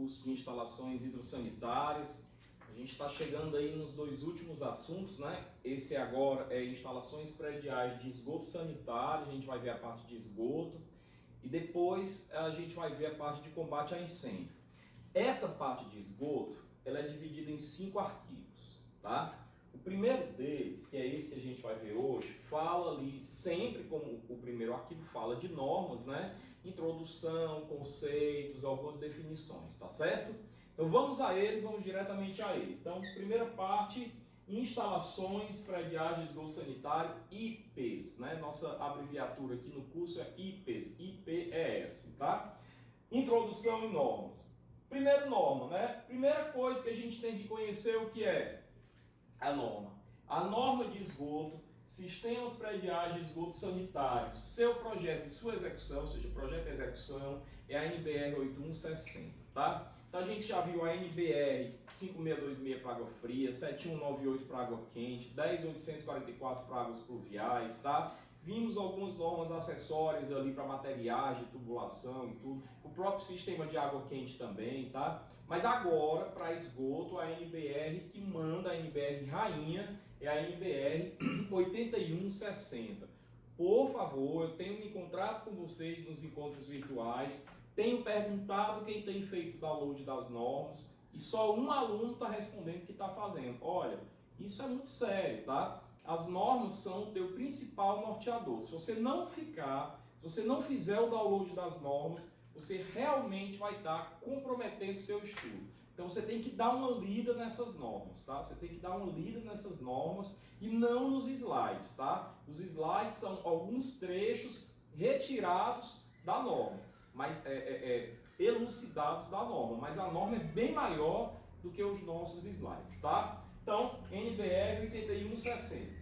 curso de instalações hidrossanitárias. A gente está chegando aí nos dois últimos assuntos, né? Esse agora é instalações prediais de esgoto sanitário, a gente vai ver a parte de esgoto e depois a gente vai ver a parte de combate a incêndio. Essa parte de esgoto, ela é dividida em 5 arquivos, tá? O primeiro deles, que é esse que a gente vai ver hoje, fala ali sempre, como o primeiro arquivo fala de normas, né? Introdução, conceitos, algumas definições, tá certo? Então vamos a ele, vamos diretamente a ele. Então, primeira parte, instalações prediais de esgoto sanitário, IPES, né? Nossa abreviatura aqui no curso é IPES, IPES, tá? Introdução e normas. Primeiro norma, né? Primeira coisa que a gente tem que conhecer o que é a norma. A norma de esgoto, sistemas prediais de esgoto sanitário, seu projeto e sua execução, ou seja, projeto e execução, é a NBR 8160, tá? Então a gente já viu a NBR 5626 para água fria, 7198 para água quente, 10844 para águas pluviais, tá? Vimos algumas normas acessórias ali para materiais de tubulação e tudo, o próprio sistema de água quente também, tá? Mas agora, para esgoto, a NBR que manda, a NBR rainha, é a NBR 8160. Por favor, eu tenho me encontrado com vocês nos encontros virtuais, tenho perguntado quem tem feito o download das normas e só um aluno está respondendo que está fazendo. Olha, isso é muito sério, tá? As normas são o teu principal norteador. Se você não fizer o download das normas, você realmente vai estar comprometendo o seu estudo. Então você tem que dar uma lida nessas normas, tá? Você tem que dar uma lida nessas normas e não nos slides, tá? Os slides são alguns trechos retirados da norma, mas elucidados da norma, mas a norma é bem maior do que os nossos slides, tá? Então, NBR 8160.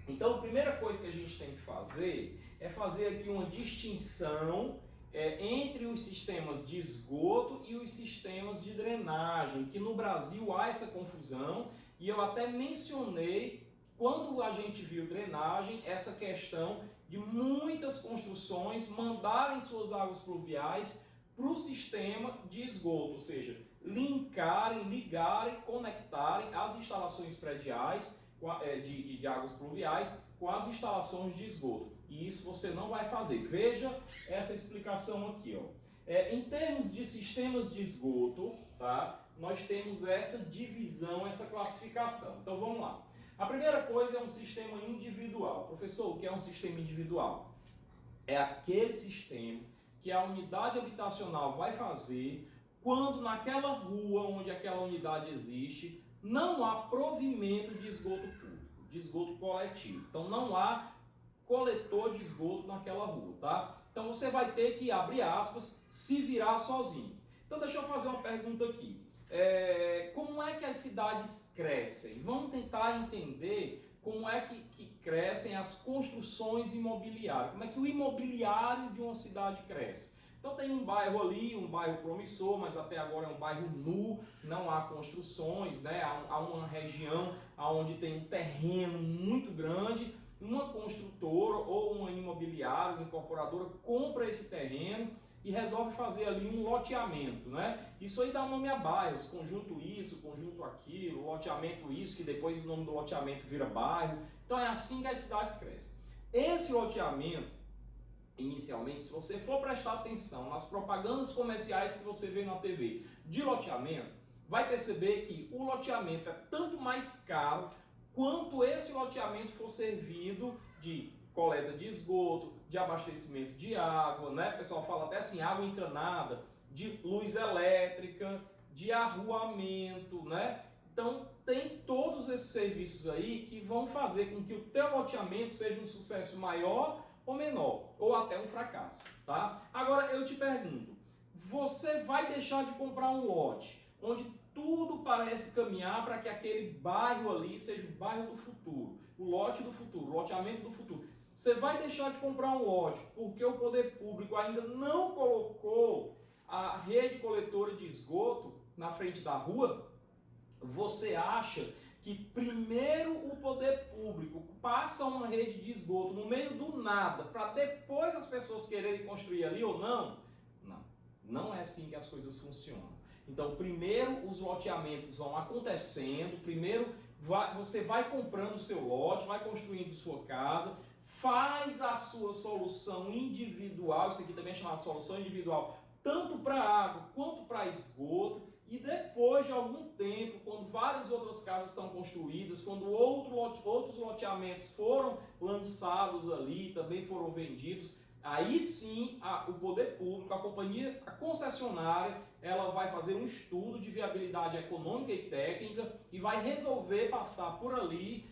Então, a primeira coisa que a gente tem que fazer é fazer aqui uma distinção entre os sistemas de esgoto e os sistemas de drenagem, que no Brasil há essa confusão, e eu até mencionei, quando a gente viu drenagem, essa questão de muitas construções mandarem suas águas pluviais para o sistema de esgoto, ou seja, ligarem, conectarem as instalações prediais de águas pluviais com as instalações de esgoto. E isso você não vai fazer. Veja essa explicação aqui, ó. Em termos de sistemas de esgoto, tá? Nós temos essa divisão, essa classificação. Então vamos lá. A primeira coisa é um sistema individual. Professor, o que é um sistema individual? É aquele sistema que a unidade habitacional vai fazer quando naquela rua onde aquela unidade existe não há provimento de esgoto público, de esgoto coletivo. Então não há coletor de esgoto naquela rua, tá? Então você vai ter que, abre aspas, se virar sozinho. Então deixa eu fazer uma pergunta aqui. Como é que as cidades crescem? Vamos tentar entender como é que crescem as construções imobiliárias. Como é que o imobiliário de uma cidade cresce? Então tem um bairro ali, um bairro promissor, mas até agora é um bairro nu, não há construções, né? Há uma região onde tem um terreno muito grande, uma construtora ou uma imobiliária, uma incorporadora compra esse terreno e resolve fazer ali um loteamento, né? Isso aí dá nome a bairros, conjunto isso, conjunto aquilo, loteamento isso, que depois o nome do loteamento vira bairro. Então é assim que as cidades crescem. Esse loteamento, inicialmente, se você for prestar atenção nas propagandas comerciais que você vê na TV de loteamento, vai perceber que o loteamento é tanto mais caro quanto esse loteamento for servido de coleta de esgoto, de abastecimento de água, né? O pessoal fala até assim, água encanada, de luz elétrica, de arruamento, né? Então tem todos esses serviços aí que vão fazer com que o teu loteamento seja um sucesso maior ou menor, ou até um fracasso, tá? Agora eu te pergunto, você vai deixar de comprar um lote onde tudo parece caminhar para que aquele bairro ali seja o bairro do futuro, o lote do futuro, o loteamento do futuro? Você vai deixar de comprar um lote porque o poder público ainda não colocou a rede coletora de esgoto na frente da rua? Você acha que primeiro o poder público passa uma rede de esgoto no meio do nada para depois as pessoas quererem construir ali ou não? Não, não é assim que as coisas funcionam. Então, primeiro os loteamentos vão acontecendo, primeiro você vai comprando o seu lote, vai construindo sua casa, faz a sua solução individual, isso aqui também é chamado de solução individual, tanto para água quanto para esgoto, e depois de algum tempo, quando várias outras casas estão construídas, quando outros loteamentos foram lançados ali, também foram vendidos, aí sim o poder público, a concessionária, ela vai fazer um estudo de viabilidade econômica e técnica e vai resolver passar por ali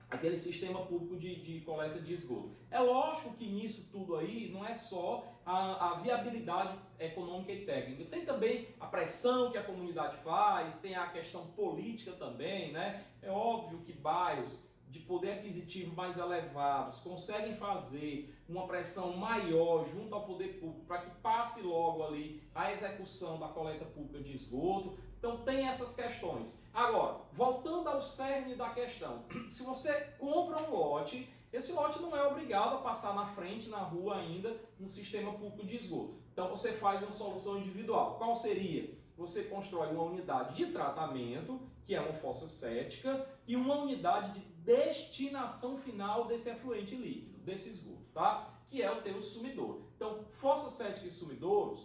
aquele sistema público de coleta de esgoto. É lógico que nisso tudo aí não é só a viabilidade econômica e técnica. Tem também a pressão que a comunidade faz, tem a questão política também, né? É óbvio que bairros de poder aquisitivo mais elevados conseguem fazer uma pressão maior junto ao poder público para que passe logo ali a execução da coleta pública de esgoto. Então tem essas questões. Agora, voltando ao cerne da questão, se você compra um lote, esse lote não é obrigado a passar na frente, na rua ainda, no sistema público de esgoto. Então você faz uma solução individual. Qual seria? Você constrói uma unidade de tratamento, que é uma fossa séptica, e uma unidade de destinação final desse efluente líquido, desse esgoto, tá? Que é o teu sumidouro. Então, fossa séptica e sumidouro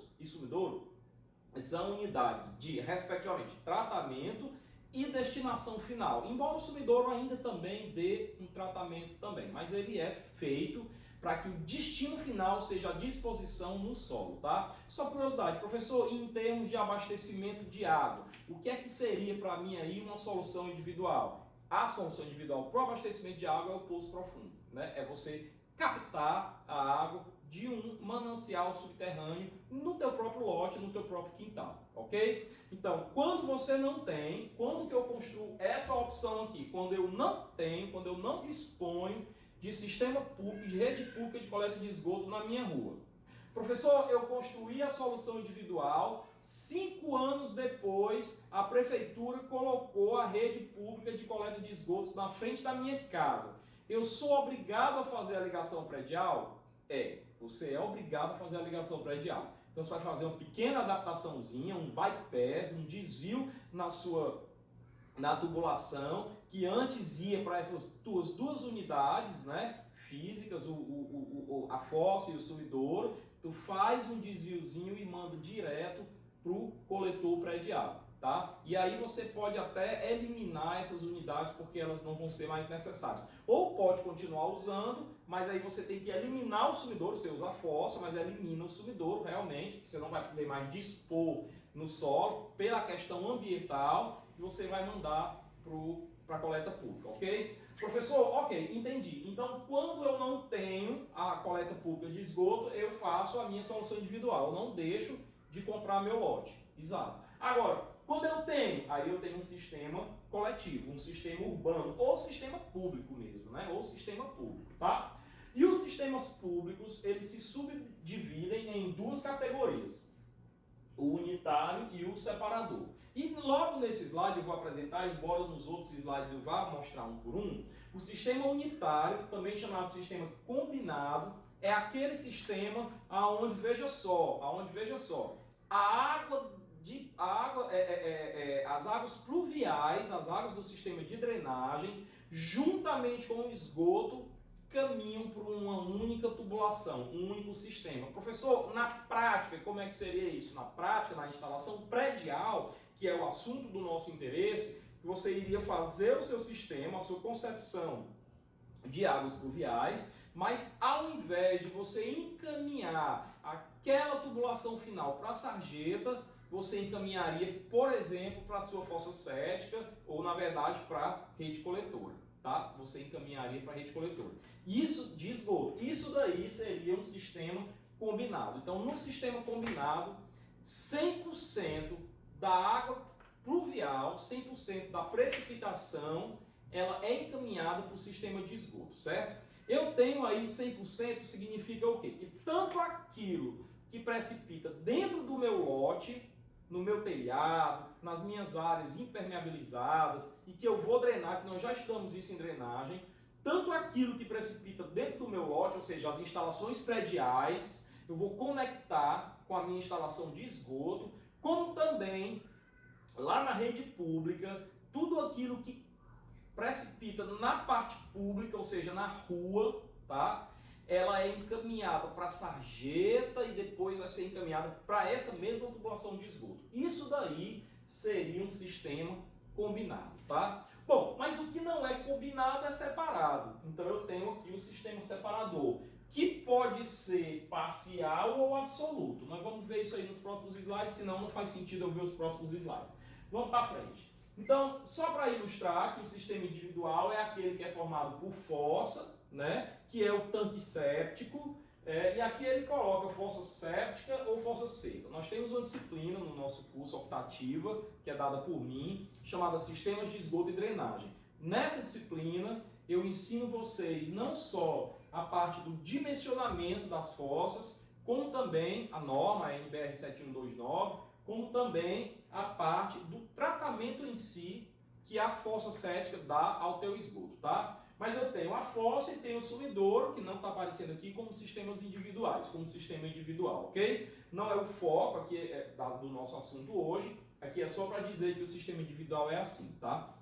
são unidades de, respectivamente, tratamento e destinação final. Embora o sumidouro ainda também dê um tratamento também, mas ele é feito para que o destino final seja a disposição no solo, tá? Só curiosidade, professor, em termos de abastecimento de água, o que é que seria para mim aí uma solução individual? A solução individual para o abastecimento de água é o poço profundo, né? É você captar a água de um manancial subterrâneo no teu próprio lote, no teu próprio quintal, ok? Então, quando você não tem, quando que eu construo essa opção aqui? Quando eu não tenho, quando eu não disponho de sistema público, de rede pública de coleta de esgoto na minha rua. Professor, eu construí a solução individual, 5 anos depois a prefeitura colocou a rede pública de coleta de esgotos na frente da minha casa. Eu sou obrigado a fazer a ligação predial? Você é obrigado a fazer a ligação predial. Então você vai fazer uma pequena adaptaçãozinha, um bypass, um desvio na tubulação, que antes ia para essas duas unidades, né, físicas, a fossa e o sumidouro. Tu faz um desviozinho e manda direto para o coletor predial, tá? E aí você pode até eliminar essas unidades porque elas não vão ser mais necessárias. Ou pode continuar usando, mas aí você tem que eliminar o sumidouro. Você usa a fossa, mas elimina o sumidouro realmente, que você não vai poder mais dispor no solo pela questão ambiental, e você vai mandar para a coleta pública, ok? Professor, ok, entendi. Então, quando eu não tenho a coleta pública de esgoto, eu faço a minha solução individual. Eu não deixo de comprar meu lote. Exato. Agora, quando eu tenho, aí eu tenho um sistema coletivo, um sistema urbano, ou sistema público mesmo, né? Ou sistema público, tá? E os sistemas públicos, eles se subdividem em duas categorias: o unitário e o separador. E logo nesse slide eu vou apresentar, embora nos outros slides eu vá mostrar um por um, o sistema unitário, também chamado de sistema combinado, é aquele sistema aonde, veja só, as águas pluviais, as águas do sistema de drenagem, juntamente com o esgoto, caminham por uma única tubulação, um único sistema. Professor, na prática, como é que seria isso? Na prática, na instalação predial, que é o assunto do nosso interesse, você iria fazer o seu sistema, a sua concepção de águas pluviais, mas ao invés de você encaminhar aquela tubulação final para a sarjeta, você encaminharia, por exemplo, para a sua fossa séptica ou, na verdade, para a rede coletora. Tá? Você encaminharia para a rede coletora. Isso de esgoto. Isso daí seria um sistema combinado. Então, no sistema combinado, 100% da água pluvial, 100% da precipitação, ela é encaminhada para o sistema de esgoto, certo? Eu tenho aí 100%, significa o quê? Que tanto aquilo que precipita dentro do meu lote, no meu telhado, nas minhas áreas impermeabilizadas e que eu vou drenar, que nós já estamos isso em drenagem, tanto aquilo que precipita dentro do meu lote, ou seja, as instalações prediais, eu vou conectar com a minha instalação de esgoto, como também lá na rede pública, tudo aquilo que precipita na parte pública, ou seja, na rua, tá? Ela é encaminhada para a sarjeta e depois vai ser encaminhada para essa mesma tubulação de esgoto. Isso daí seria um sistema combinado, tá? Bom, mas o que não é combinado é separado. Então eu tenho aqui o sistema separador, que pode ser parcial ou absoluto. Nós vamos ver isso aí nos próximos slides, senão não faz sentido eu ver os próximos slides. Vamos para frente. Então, só para ilustrar que o sistema individual é aquele que é formado por fossa, né, que é o tanque séptico, e aqui ele coloca fossa séptica ou fossa seca. Nós temos uma disciplina no nosso curso optativa, que é dada por mim, chamada Sistemas de Esgoto e Drenagem. Nessa disciplina, eu ensino vocês não só a parte do dimensionamento das fossas, como também a norma, a NBR 7129, como também a parte do tratamento em si que a fossa séptica dá ao teu esgoto, tá? Mas eu tenho a fossa e tenho o sumidouro, que não está aparecendo aqui como sistemas individuais, como sistema individual, ok? Não é o foco aqui do nosso assunto hoje, aqui é só para dizer que o sistema individual é assim, tá?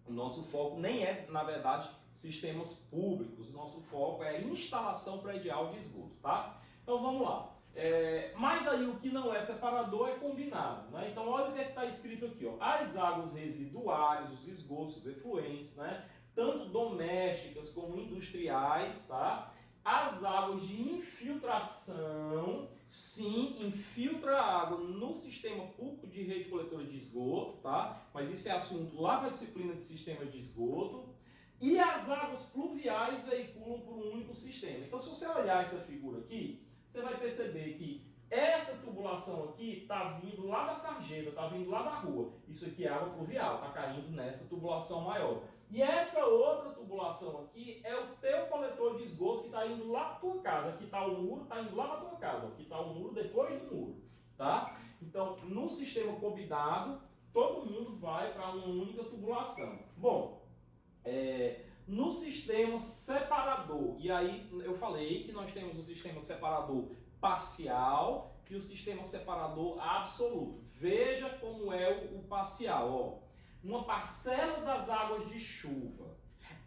O nosso foco nem é, na verdade, sistemas públicos, o nosso foco é a instalação predial de esgoto, tá? Então vamos lá. Mas aí o que não é separador é combinado, né? Então olha o que está escrito aqui, ó. As águas residuárias, os esgotos, os efluentes, né? Tanto domésticas como industriais, tá? As águas de infiltração, sim, infiltra a água no sistema público de rede coletora de esgoto, tá? Mas isso é assunto lá para a disciplina de sistema de esgoto. E as águas pluviais veiculam por um único sistema. Então se você olhar essa figura aqui, você vai perceber que essa tubulação aqui está vindo lá da sarjeta, está vindo lá da rua. Isso aqui é água pluvial, está caindo nessa tubulação maior. E essa outra tubulação aqui é o teu coletor de esgoto que está indo lá para tua casa. Aqui está o muro, está indo lá para tua casa. Aqui está o muro depois do muro, tá? Então, no sistema combinado, todo mundo vai para uma única tubulação. Bom, no sistema separador, e aí eu falei que nós temos o sistema separador parcial e o sistema separador absoluto. Veja como é o parcial, ó. Uma parcela das águas de chuva,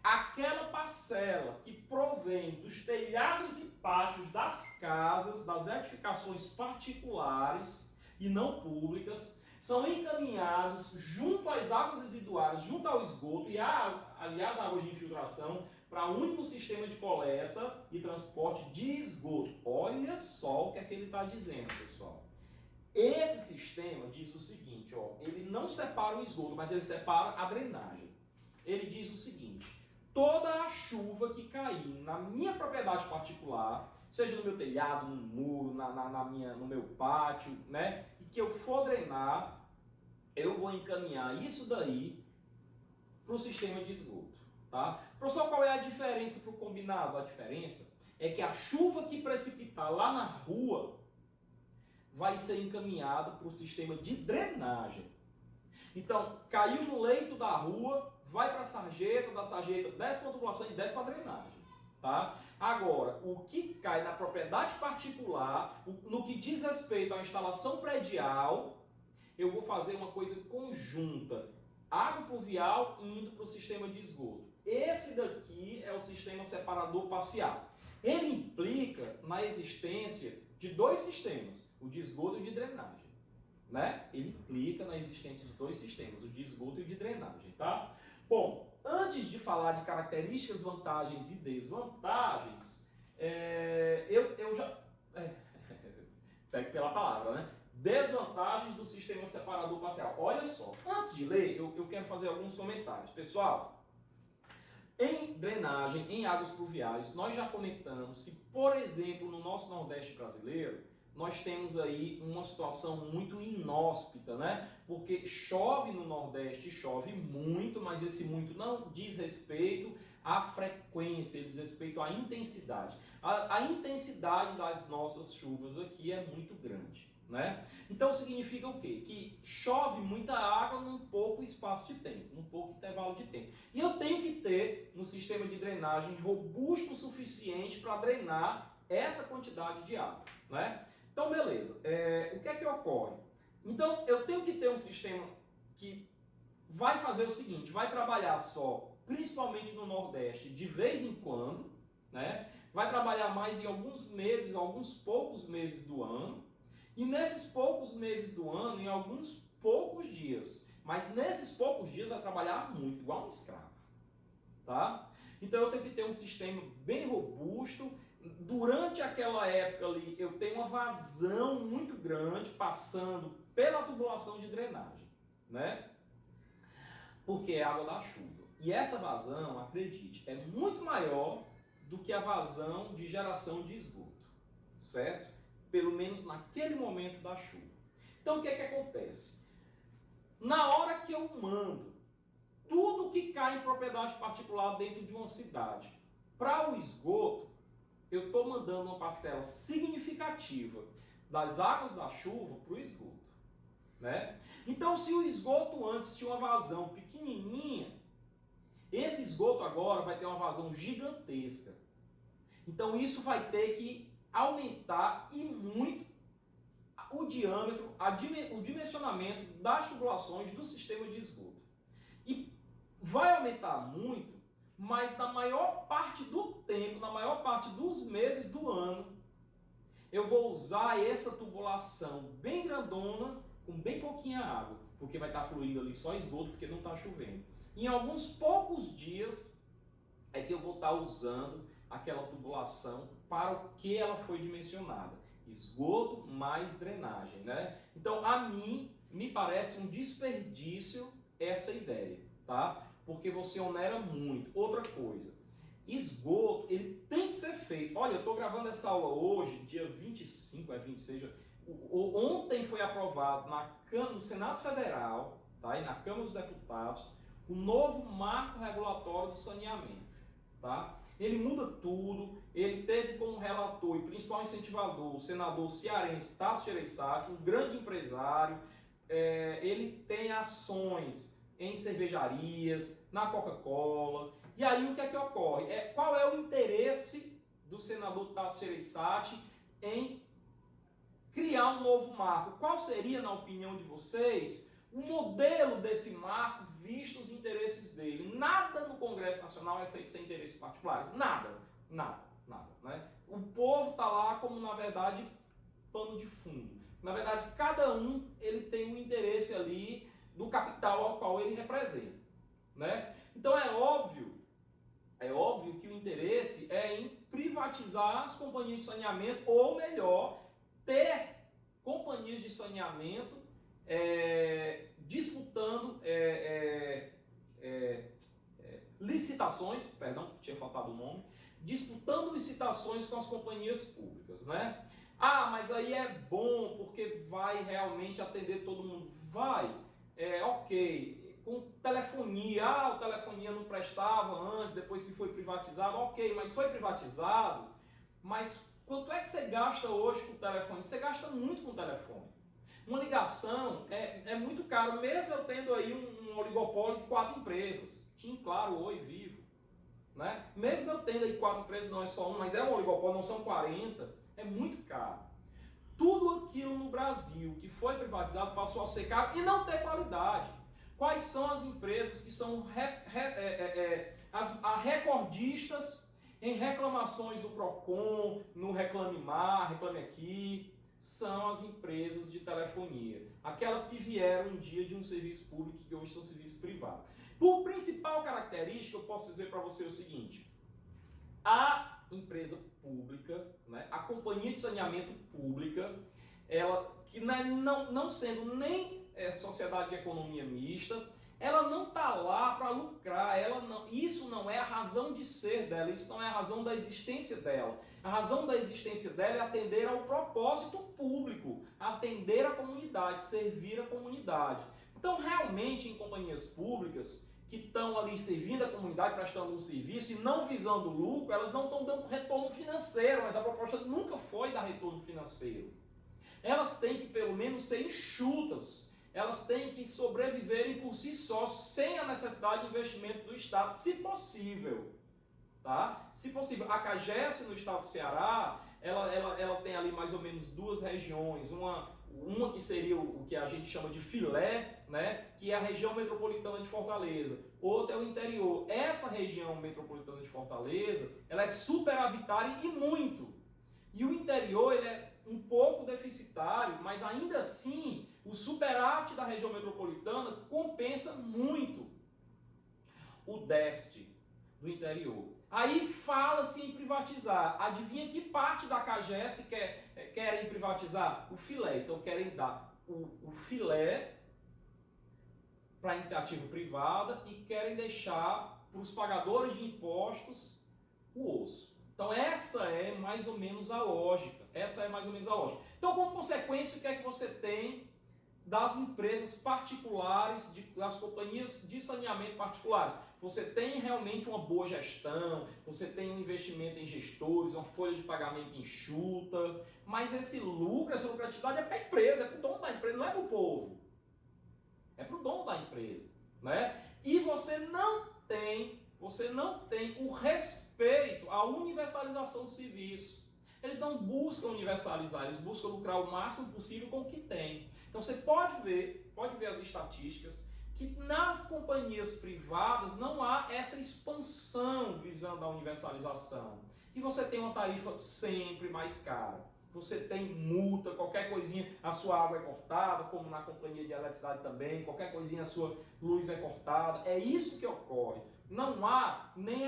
aquela parcela que provém dos telhados e pátios das casas, das edificações particulares e não públicas, são encaminhados junto às águas residuárias, junto ao esgoto e às águas de infiltração para um único sistema de coleta e transporte de esgoto. Olha só o que é que ele está dizendo, pessoal. Esse sistema diz o seguinte, ó, ele não separa o esgoto, mas ele separa a drenagem. Ele diz o seguinte: toda a chuva que cair na minha propriedade particular, seja no meu telhado, no muro, no meu pátio, né, e que eu for drenar, eu vou encaminhar isso daí para o sistema de esgoto, tá? Professor, qual é a diferença para o combinado? A diferença é que a chuva que precipitar lá na rua vai ser encaminhada para o sistema de drenagem. Então, caiu no leito da rua, vai para a sarjeta, da sarjeta desce para a tubulação e desce para a drenagem. Tá? Agora, o que cai na propriedade particular, no que diz respeito à instalação predial, eu vou fazer uma coisa conjunta. Água pluvial indo para o sistema de esgoto. Esse daqui é o sistema separador parcial. Ele implica na existência de dois sistemas, o de esgoto e o de drenagem. Né? Ele implica na existência de dois sistemas, o de esgoto e o de drenagem. Tá? Bom, antes de falar de características, vantagens e desvantagens, eu já... Pego pela palavra, né? Desvantagens do sistema separador parcial. Olha só, antes de ler, eu quero fazer alguns comentários. Pessoal, em drenagem, em águas pluviais, nós já comentamos que, por exemplo, no nosso Nordeste brasileiro, nós temos aí uma situação muito inóspita, né? Porque chove no Nordeste, chove muito, mas esse muito não diz respeito à frequência, ele diz respeito à intensidade. A intensidade das nossas chuvas aqui é muito grande, né? Então significa o quê? Que chove muita água num pouco espaço de tempo, num pouco intervalo de tempo. E eu tenho que ter um sistema de drenagem robusto o suficiente para drenar essa quantidade de água. né? Então, beleza. O que é que ocorre? Então, eu tenho que ter um sistema que vai fazer o seguinte, vai trabalhar só, principalmente no Nordeste, de vez em quando, né? Vai trabalhar mais em alguns meses, alguns poucos meses do ano, e nesses poucos meses do ano, em alguns poucos dias. Mas nesses poucos dias vai trabalhar muito, igual um escravo, tá? Então eu tenho que ter um sistema bem robusto. Durante aquela época ali, eu tenho uma vazão muito grande passando pela tubulação de drenagem, né? Porque é água da chuva. E essa vazão, acredite, é muito maior do que a vazão de geração de esgoto, certo? Pelo menos naquele momento da chuva. Então o que é que acontece? Na hora que eu mando tudo que cai em propriedade particular dentro de uma cidade para o esgoto, eu estou mandando uma parcela significativa das águas da chuva para o esgoto, né? Então, se o esgoto antes tinha uma vazão pequenininha, esse esgoto agora vai ter uma vazão gigantesca. Então, isso vai ter que aumentar e muito o diâmetro, o dimensionamento das tubulações do sistema de esgoto. E vai aumentar muito, mas na maior parte do tempo, na maior parte dos meses do ano, eu vou usar essa tubulação bem grandona, com bem pouquinha água, porque vai estar fluindo ali só esgoto, porque não está chovendo. Em alguns poucos dias é que eu vou estar usando aquela tubulação para o que ela foi dimensionada. Esgoto mais drenagem, né? Então, a mim, me parece um desperdício essa ideia, tá? Porque você onera muito. Outra coisa, esgoto, ele tem que ser feito. Olha, eu estou gravando essa aula hoje, dia 25, 26, ontem foi aprovado no Senado Federal, tá? E na Câmara dos Deputados, o novo marco regulatório do saneamento, tá? Ele muda tudo, ele teve como relator e principal incentivador o senador cearense Tasso Gereissati, um grande empresário, ele tem ações em cervejarias, na Coca-Cola, e aí o que é que ocorre? Qual é o interesse do senador Tasso Gereissati em criar um novo marco? Qual seria, na opinião de vocês, o modelo desse marco visto os interesses dele? Nada no Congresso Nacional é feito sem interesses particulares. Nada. Né? O povo está lá como, na verdade, pano de fundo. Na verdade, cada um ele tem um interesse ali do capital ao qual ele representa. Né? Então é óbvio que o interesse é em privatizar as companhias de saneamento, ou melhor, ter companhias de saneamento disputando licitações, perdão, tinha faltado o nome, disputando licitações com as companhias públicas, né? Ah, mas aí é bom porque vai realmente atender todo mundo. Vai, ok. Com telefonia, a telefonia não prestava antes, depois que foi privatizado, ok, mas foi privatizado, mas quanto é que você gasta hoje com o telefone? Você gasta muito com o telefone. Uma ligação é muito caro, mesmo eu tendo aí um oligopólio de 4 empresas. TIM, Claro, Oi, Vivo. Né? Mesmo eu tendo aí 4 empresas, não é só um, mas é um oligopólio, não são 40, é muito caro. Tudo aquilo no Brasil que foi privatizado passou a ser caro e não ter qualidade. Quais são as empresas que são recordistas em reclamações do PROCON, no Reclame Mar, Reclame Aqui? São as empresas de telefonia. Aquelas que vieram um dia de um serviço público e que hoje são serviço privado. Por principal característica, eu posso dizer para você o seguinte: a empresa pública, né, a companhia de saneamento pública, ela que não sendo nem sociedade de economia mista, ela não está lá para lucrar, isso não é a razão de ser dela, isso não é a razão da existência dela. A razão da existência dela é atender ao propósito público, atender a comunidade, servir a comunidade. Então, realmente, em companhias públicas que estão ali servindo a comunidade, prestando um serviço e não visando lucro, elas não estão dando retorno financeiro, mas a proposta nunca foi dar retorno financeiro. Elas têm que, pelo menos, ser enxutas. Elas têm que sobreviverem por si só, sem a necessidade de investimento do Estado, se possível. Tá? Se possível. A CAGES no estado do Ceará, ela tem ali mais ou menos duas regiões, uma que seria o que a gente chama de filé, né, que é a região metropolitana de Fortaleza, outra é o interior. Essa região metropolitana de Fortaleza, ela é superavitária e muito. E o interior, ele é um pouco deficitário, mas ainda assim, o superávit da região metropolitana compensa muito o déficit do interior. Aí fala-se em privatizar. Adivinha que parte da CAGES querem privatizar? O filé. Então querem dar o filé para a iniciativa privada e querem deixar para os pagadores de impostos o osso. Então essa é mais ou menos a lógica. Então, como consequência, o que é que você tem das empresas particulares, das companhias de saneamento particulares? Você tem realmente uma boa gestão, você tem um investimento em gestores, uma folha de pagamento enxuta, mas esse lucro, essa lucratividade é para a empresa, é para o dono da empresa, não é para o povo. É para o dono da empresa, né? E você não tem o respeito à universalização do serviço. Eles não buscam universalizar, eles buscam lucrar o máximo possível com o que tem. Então você pode ver as estatísticas, que nas companhias privadas não há essa expansão visando a universalização. E você tem uma tarifa sempre mais cara. Você tem multa, qualquer coisinha, a sua água é cortada, como na companhia de eletricidade também, qualquer coisinha a sua luz é cortada. É isso que ocorre. Não há nem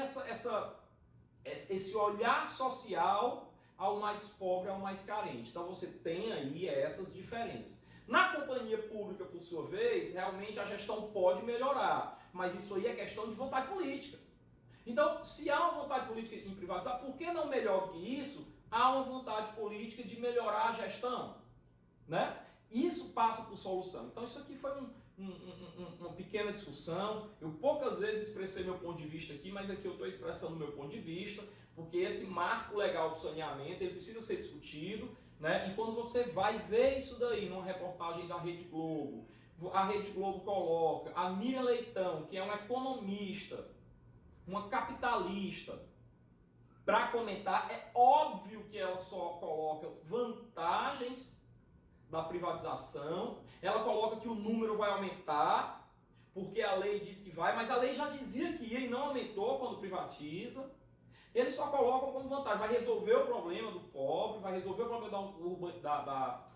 esse olhar social ao mais pobre, ao mais carente. Então você tem aí essas diferenças. Na companhia pública, por sua vez, realmente a gestão pode melhorar, mas isso aí é questão de vontade política. Então, se há uma vontade política em privatizar, por que não melhor do que isso? Há uma vontade política de melhorar a gestão, né? Isso passa por solução. Então isso aqui foi uma pequena discussão. Eu poucas vezes expressei meu ponto de vista aqui, mas aqui eu estou expressando o meu ponto de vista, porque esse marco legal do saneamento, ele precisa ser discutido, né? E quando você vai ver isso daí numa reportagem da Rede Globo, a Rede Globo coloca a Miriam Leitão, que é uma economista, uma capitalista, para comentar, é óbvio que ela só coloca vantagens da privatização, ela coloca que o número vai aumentar, porque a lei diz que vai, mas a lei já dizia que ia e não aumentou quando privatiza. Eles só colocam como vantagem, vai resolver o problema do pobre, vai resolver o problema da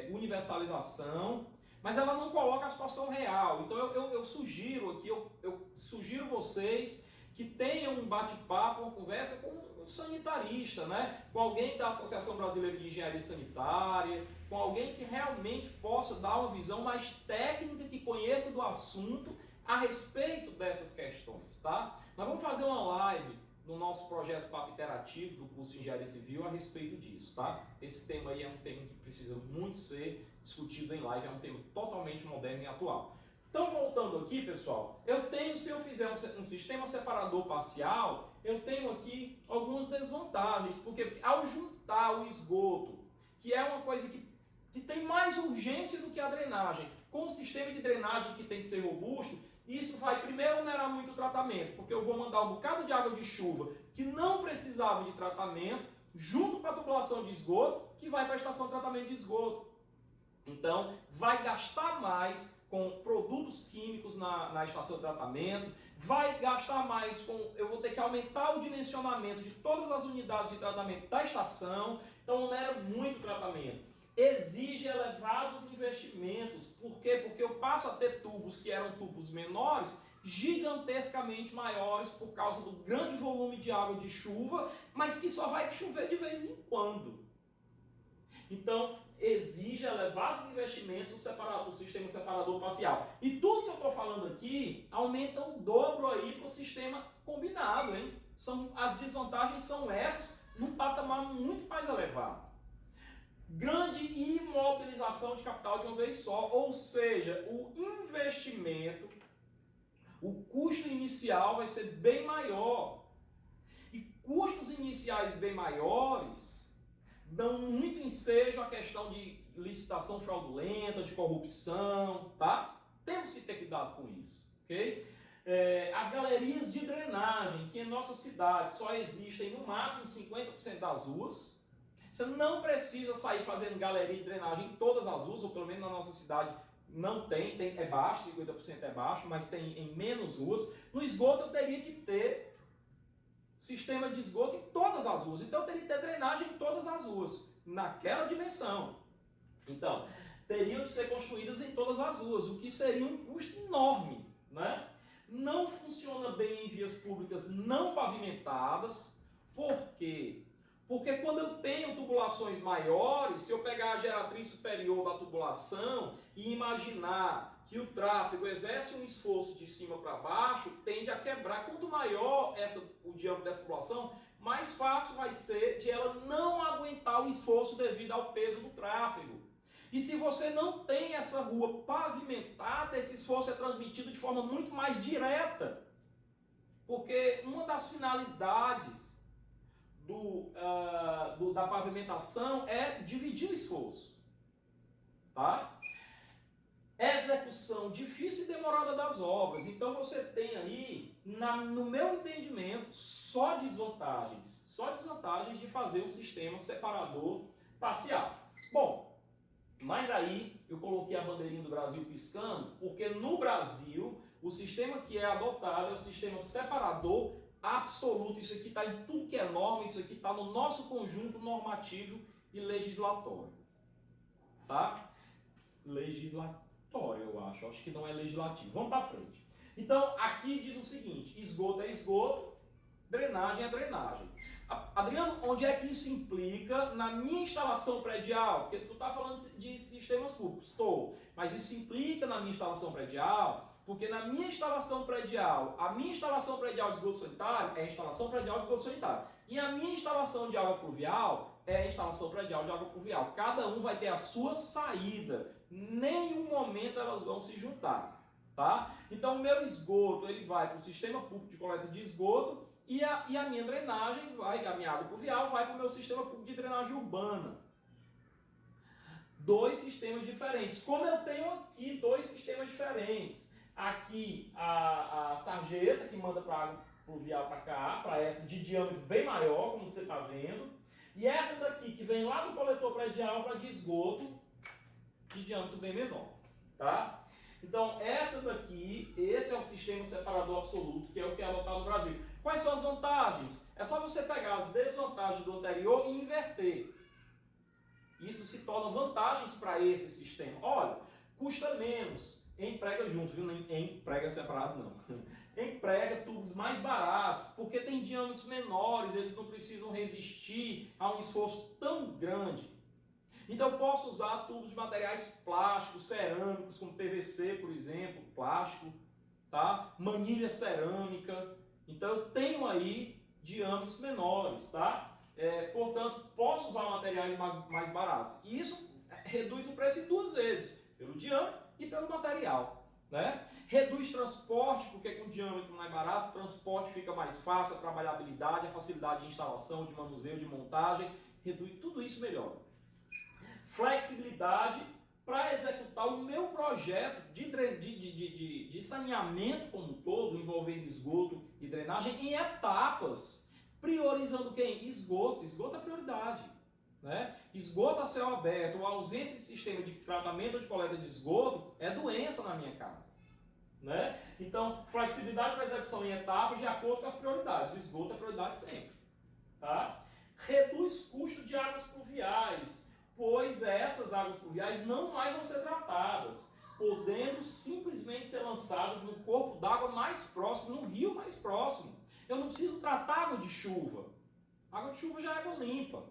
universalização, mas ela não coloca a situação real. Então eu sugiro aqui, eu sugiro vocês que tenham um bate-papo, uma conversa com um sanitarista, né? Com alguém da Associação Brasileira de Engenharia Sanitária, com alguém que realmente possa dar uma visão mais técnica, que conheça do assunto a respeito dessas questões, tá? Nós vamos fazer uma live no nosso projeto Papo Interativo do curso de Engenharia Civil a respeito disso, tá? Esse tema aí é um tema que precisa muito ser discutido em live, é um tema totalmente moderno e atual. Então, voltando aqui, pessoal, se eu fizer um sistema separador parcial, eu tenho aqui algumas desvantagens, porque ao juntar o esgoto, que é uma coisa que tem mais urgência do que a drenagem, com o sistema de drenagem que tem que ser robusto, isso vai primeiro onerar muito o tratamento, porque eu vou mandar um bocado de água de chuva que não precisava de tratamento, junto com a tubulação de esgoto, que vai para a estação de tratamento de esgoto. Então, vai gastar mais com produtos químicos na estação de tratamento, vai gastar mais eu vou ter que aumentar o dimensionamento de todas as unidades de tratamento da estação, então onera muito o tratamento. Exige elevados investimentos, por quê? Porque eu passo a ter tubos que eram tubos menores, gigantescamente maiores por causa do grande volume de água de chuva, mas que só vai chover de vez em quando. Então, exige elevados investimentos o sistema separador parcial. E tudo que eu estou falando aqui aumenta o dobro aí para o sistema combinado, hein? As desvantagens são essas, num patamar muito mais elevado. Grande imobilização de capital de uma vez só, ou seja, o investimento, o custo inicial vai ser bem maior. E custos iniciais bem maiores dão muito ensejo à questão de licitação fraudulenta, de corrupção, tá? Temos que ter cuidado com isso, ok? As galerias de drenagem, que em nossa cidade só existem no máximo 50% das ruas, Você não precisa sair fazendo galeria de drenagem em todas as ruas, ou pelo menos na nossa cidade não tem, é baixo, 50% é baixo, mas tem em menos ruas. No esgoto eu teria que ter sistema de esgoto em todas as ruas, então eu teria que ter drenagem em todas as ruas, naquela dimensão. Então, teriam de ser construídas em todas as ruas, o que seria um custo enorme, né? Não funciona bem em vias públicas não pavimentadas. Por quê? Porque quando eu tenho tubulações maiores, se eu pegar a geratriz superior da tubulação e imaginar que o tráfego exerce um esforço de cima para baixo, tende a quebrar. Quanto maior o diâmetro dessa tubulação, mais fácil vai ser de ela não aguentar o esforço devido ao peso do tráfego. E se você não tem essa rua pavimentada, esse esforço é transmitido de forma muito mais direta. Porque uma das finalidades da pavimentação é dividir o esforço. Tá? Execução difícil e demorada das obras. Então você tem aí, no meu entendimento, só desvantagens de fazer um sistema separador parcial. Bom, mas aí eu coloquei a bandeirinha do Brasil piscando, porque no Brasil o sistema que é adotado é o sistema separador absoluto. Isso aqui está em tudo que é norma, isso aqui está no nosso conjunto normativo e legislatório. Tá? Legislatório, eu acho que não é legislativo. Vamos para frente. Então, aqui diz o seguinte: esgoto é esgoto, drenagem é drenagem. Adriano, onde é que isso implica na minha instalação predial? Porque tu está falando de sistemas públicos. Estou. Mas isso implica na minha instalação predial, porque na minha instalação predial, a minha instalação predial de esgoto sanitário é a instalação predial de esgoto sanitário. E a minha instalação de água pluvial é a instalação predial de água pluvial. Cada um vai ter a sua saída. Nenhum momento elas vão se juntar. Tá? Então o meu esgoto ele vai para o sistema público de coleta de esgoto e a minha drenagem a minha água pluvial vai para o meu sistema público de drenagem urbana. Dois sistemas diferentes. Como eu tenho aqui dois sistemas diferentes. Aqui a sarjeta que manda para a água pluvial para cá, para essa de diâmetro bem maior, como você está vendo. E essa daqui que vem lá do coletor predial para de esgoto de diâmetro bem menor. Tá? Então, essa daqui, esse é o sistema separador absoluto, que é o que é adotado no Brasil. Quais são as vantagens? É só você pegar as desvantagens do anterior e inverter. Isso se torna vantagens para esse sistema. Olha, custa menos. Emprega junto, viu? Emprega separado não. Emprega tubos mais baratos, porque tem diâmetros menores, eles não precisam resistir a um esforço tão grande. Então eu posso usar tubos de materiais plásticos, cerâmicos, como PVC, por exemplo, plástico, tá? Manilha cerâmica. Então eu tenho aí diâmetros menores, tá? Portanto, posso usar materiais mais baratos. E isso reduz o preço em duas vezes, pelo diâmetro e pelo material, né? Reduz transporte, porque com diâmetro mais barato, o transporte fica mais fácil, a trabalhabilidade, a facilidade de instalação, de manuseio, de montagem, reduz, tudo isso melhora. Flexibilidade para executar o meu projeto de saneamento como um todo, envolvendo esgoto e drenagem em etapas, priorizando quem? Esgoto. Esgoto é prioridade. Né? Esgoto a céu aberto, ou a ausência de sistema de tratamento ou de coleta de esgoto é doença na minha casa. Né? Então, flexibilidade para execução em etapas de acordo com as prioridades. O esgoto é prioridade sempre. Tá? Reduz custo de águas pluviais, pois essas águas pluviais não mais vão ser tratadas, podendo simplesmente ser lançadas no corpo d'água mais próximo, no rio mais próximo. Eu não preciso tratar água de chuva. A água de chuva já é água limpa.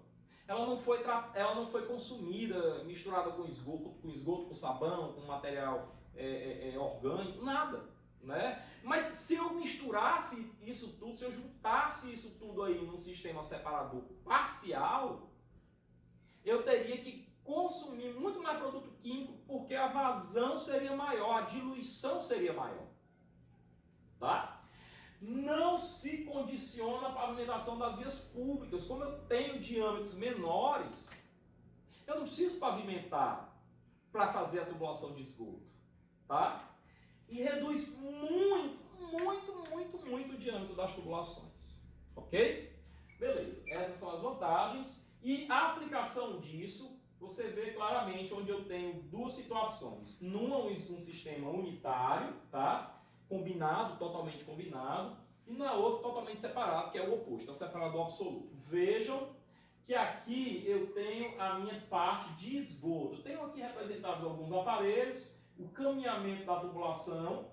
Ela não foi consumida, misturada com esgoto, com sabão, com material orgânico, nada. Né? Mas se eu misturasse isso tudo, se eu juntasse isso tudo aí num sistema separador parcial, eu teria que consumir muito mais produto químico, porque a vazão seria maior, a diluição seria maior. Tá? Não se condiciona a pavimentação das vias públicas. Como eu tenho diâmetros menores, eu não preciso pavimentar para fazer a tubulação de esgoto. Tá? E reduz muito o diâmetro das tubulações. Ok? Beleza. Essas são as vantagens. E a aplicação disso, você vê claramente onde eu tenho duas situações. Numa, um sistema unitário, tá? Combinado, totalmente combinado, e na outra, totalmente separado, que é o oposto, é o separador absoluto. Vejam que aqui eu tenho a minha parte de esgoto. Eu tenho aqui representados alguns aparelhos, o caminhamento da tubulação,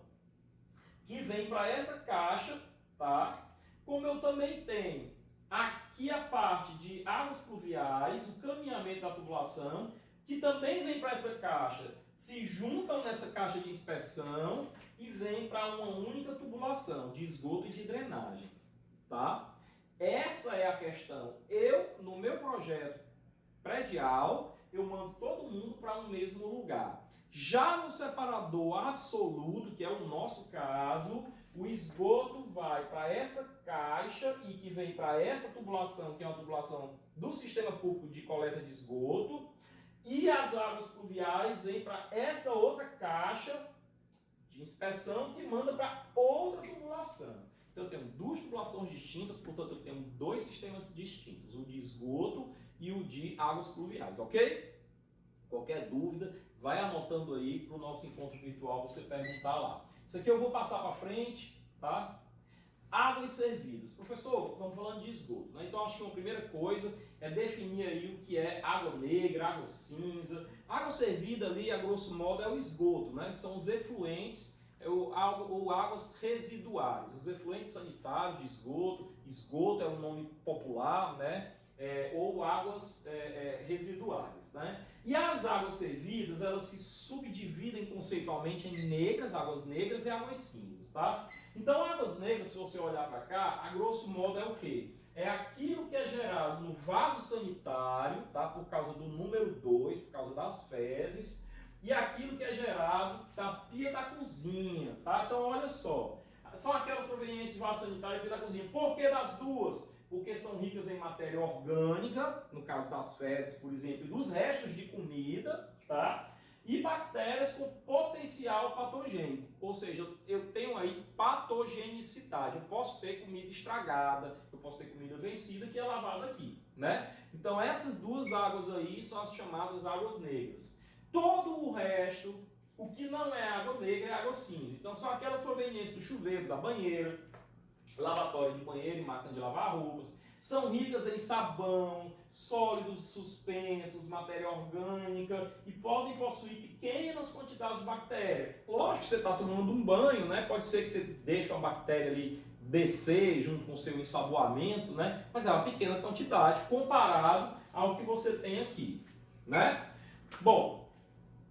que vem para essa caixa, tá? Como eu também tenho aqui a parte de águas pluviais, o caminhamento da tubulação, que também vem para essa caixa, se juntam nessa caixa de inspeção e vem para uma única tubulação de esgoto e de drenagem, tá? Essa é a questão. No meu projeto predial, eu mando todo mundo para um mesmo lugar. Já no separador absoluto, que é o nosso caso, o esgoto vai para essa caixa e que vem para essa tubulação, que é uma tubulação do sistema público de coleta de esgoto, e as águas pluviais vêm para essa outra caixa de inspeção que manda para outra tubulação. Então eu tenho duas tubulações distintas, portanto eu tenho dois sistemas distintos, o de esgoto e o de águas pluviais, ok? Qualquer dúvida, vai anotando aí para o nosso encontro virtual você perguntar lá. Isso aqui eu vou passar para frente, tá? Águas servidas. Professor, estamos falando de esgoto, né? Então acho que uma primeira coisa é definir aí o que é água negra, água cinza. Água servida ali, a grosso modo, é o esgoto, né? São os efluentes ou águas residuais. Os efluentes sanitários de esgoto, esgoto é um nome popular, né? Ou águas residuais, né? E as águas servidas, elas se subdividem conceitualmente em negras, águas negras e águas cinzas, tá? Então, águas negras, se você olhar para cá, a grosso modo é o quê? É aquilo que é gerado no vaso sanitário, tá? Por causa do número 2, por causa das fezes, e aquilo que é gerado da pia da cozinha, tá? Então, olha só, são aquelas provenientes de vaso sanitário e pia da cozinha. Por que das duas? Porque são ricas em matéria orgânica, no caso das fezes, por exemplo, e dos restos de comida, tá? E bactérias com potencial patogênico, ou seja, eu tenho aí patogenicidade, eu posso ter comida estragada, eu posso ter comida vencida que é lavada aqui, né? Então essas duas águas aí são as chamadas águas negras. Todo o resto, o que não é água negra é água cinza, então são aquelas provenientes do chuveiro, da banheira, lavatório de banheiro e máquina de lavar roupas, são ricas em sabão, sólidos suspensos, matéria orgânica e podem possuir pequenas quantidades de bactéria. Lógico que você está tomando um banho, né? Pode ser que você deixe uma bactéria ali descer junto com o seu ensaboamento, né? Mas é uma pequena quantidade comparado ao que você tem aqui, né? Bom,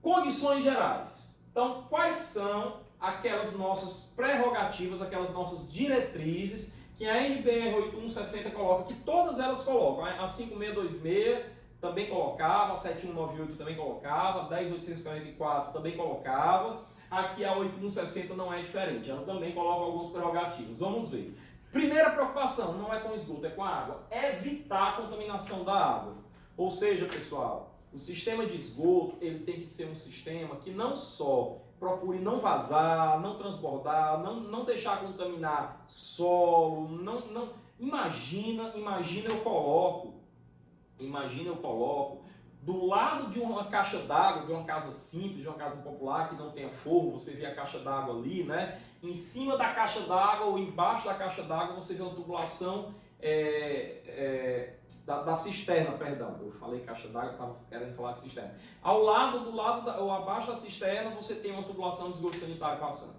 condições gerais. Então, quais são aquelas nossas prerrogativas, aquelas nossas diretrizes que a NBR 8160 coloca, que todas elas colocam, né? A 5626 também colocava, a 7198 também colocava, a 10844 também colocava, aqui a 8160 não é diferente, ela também coloca algumas prerrogativas. Vamos ver. Primeira preocupação, não é com esgoto, é com a água, evitar a contaminação da água. Ou seja, pessoal, o sistema de esgoto ele tem que ser um sistema que não só procure não vazar, não transbordar, não deixar contaminar solo, imagina eu coloco do lado de uma caixa d'água, de uma casa simples, de uma casa popular que não tenha forro, você vê a caixa d'água ali, né? Em cima da caixa d'água ou embaixo da caixa d'água você vê uma tubulação da cisterna, perdão, eu falei caixa d'água, estava querendo falar de cisterna. Ou abaixo da cisterna, você tem uma tubulação de esgoto sanitário passando,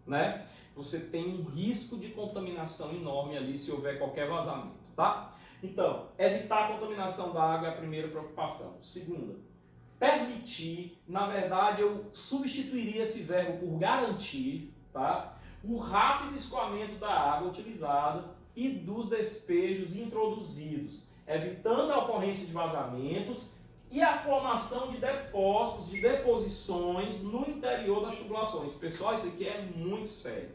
né? Você tem um risco de contaminação enorme ali se houver qualquer vazamento, tá? Então, evitar a contaminação da água é a primeira preocupação. Segunda, permitir, na verdade eu substituiria esse verbo por garantir, tá? O rápido escoamento da água utilizada e dos despejos introduzidos, evitando a ocorrência de vazamentos e a formação de depósitos, de deposições no interior das tubulações. Pessoal, isso aqui é muito sério.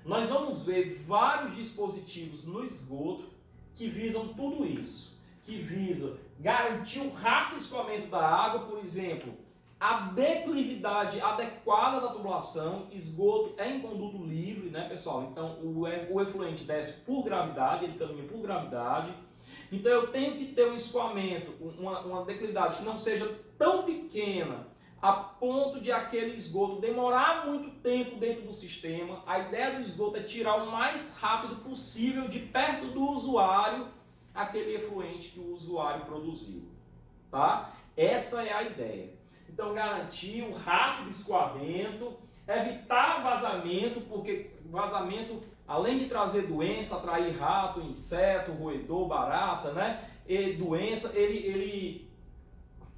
Nós vamos ver vários dispositivos no esgoto que visam tudo isso, que visa garantir um rápido escoamento da água, por exemplo, a declividade adequada da tubulação. Esgoto é em conduto livre, né, pessoal? Então o efluente desce por gravidade, ele caminha por gravidade. Então eu tenho que ter um escoamento, uma declividade que não seja tão pequena a ponto de aquele esgoto demorar muito tempo dentro do sistema. A ideia do esgoto é tirar o mais rápido possível de perto do usuário aquele efluente que o usuário produziu, tá? Essa é a ideia. Então garantir o rápido escoamento, evitar vazamento, porque vazamento, além de trazer doença, atrair rato, inseto, roedor, barata, né? E doença, ele